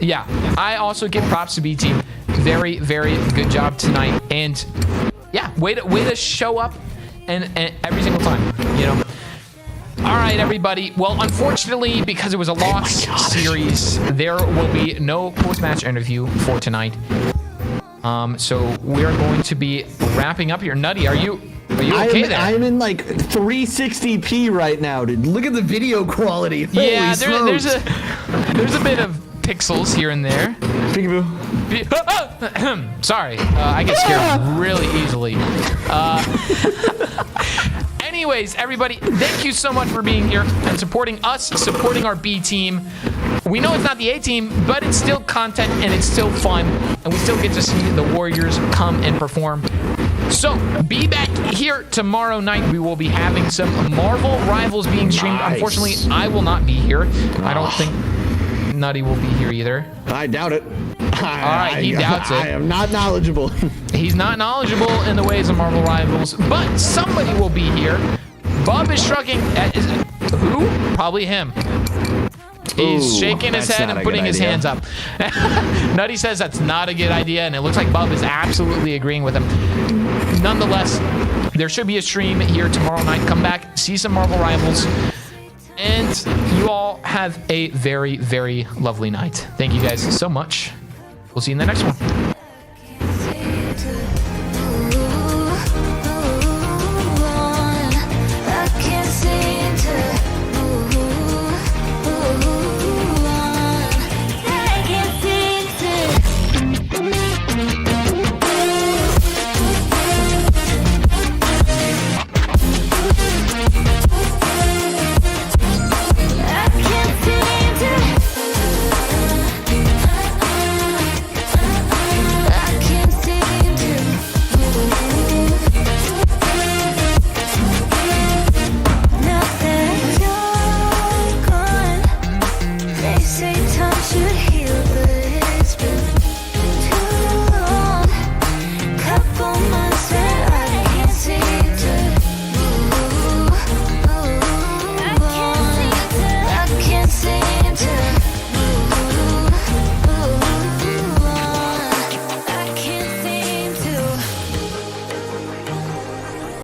I also give props to B team. Very, very good job tonight, and yeah, way to show up and every single time, you know. All right, everybody. Well, unfortunately, because it was a loss series, there will be no post-match interview for tonight. So we're going to be wrapping up here. Nutty, are you okay there? I'm in like 360p right now, dude. Look at the video quality. Yeah, Holy there's a bit of pixels here and there. Peekaboo. Sorry, I get scared really easily. anyways, everybody, thank you so much for being here and supporting us, supporting our B team. We know it's not the A team, but it's still content and it's still fun, and we still get to see the Warriors come and perform. So, be back here tomorrow night. We will be having some Marvel Rivals being streamed. Nice. Unfortunately, I will not be here. I don't think Nutty will be here either. I doubt it. All right, he doubts it. I am not knowledgeable. He's not knowledgeable in the ways of Marvel Rivals, but somebody will be here. Bub is shrugging at who? Probably him. He's Ooh, shaking his that's head not and a putting good his idea. hands up. Nutty says that's not a good idea, and it looks like Bub is absolutely agreeing with him. Nonetheless, there should be a stream here tomorrow night. Come back, see some Marvel Rivals, and you all have a very, very lovely night. Thank you guys so much. We'll see you in the next one.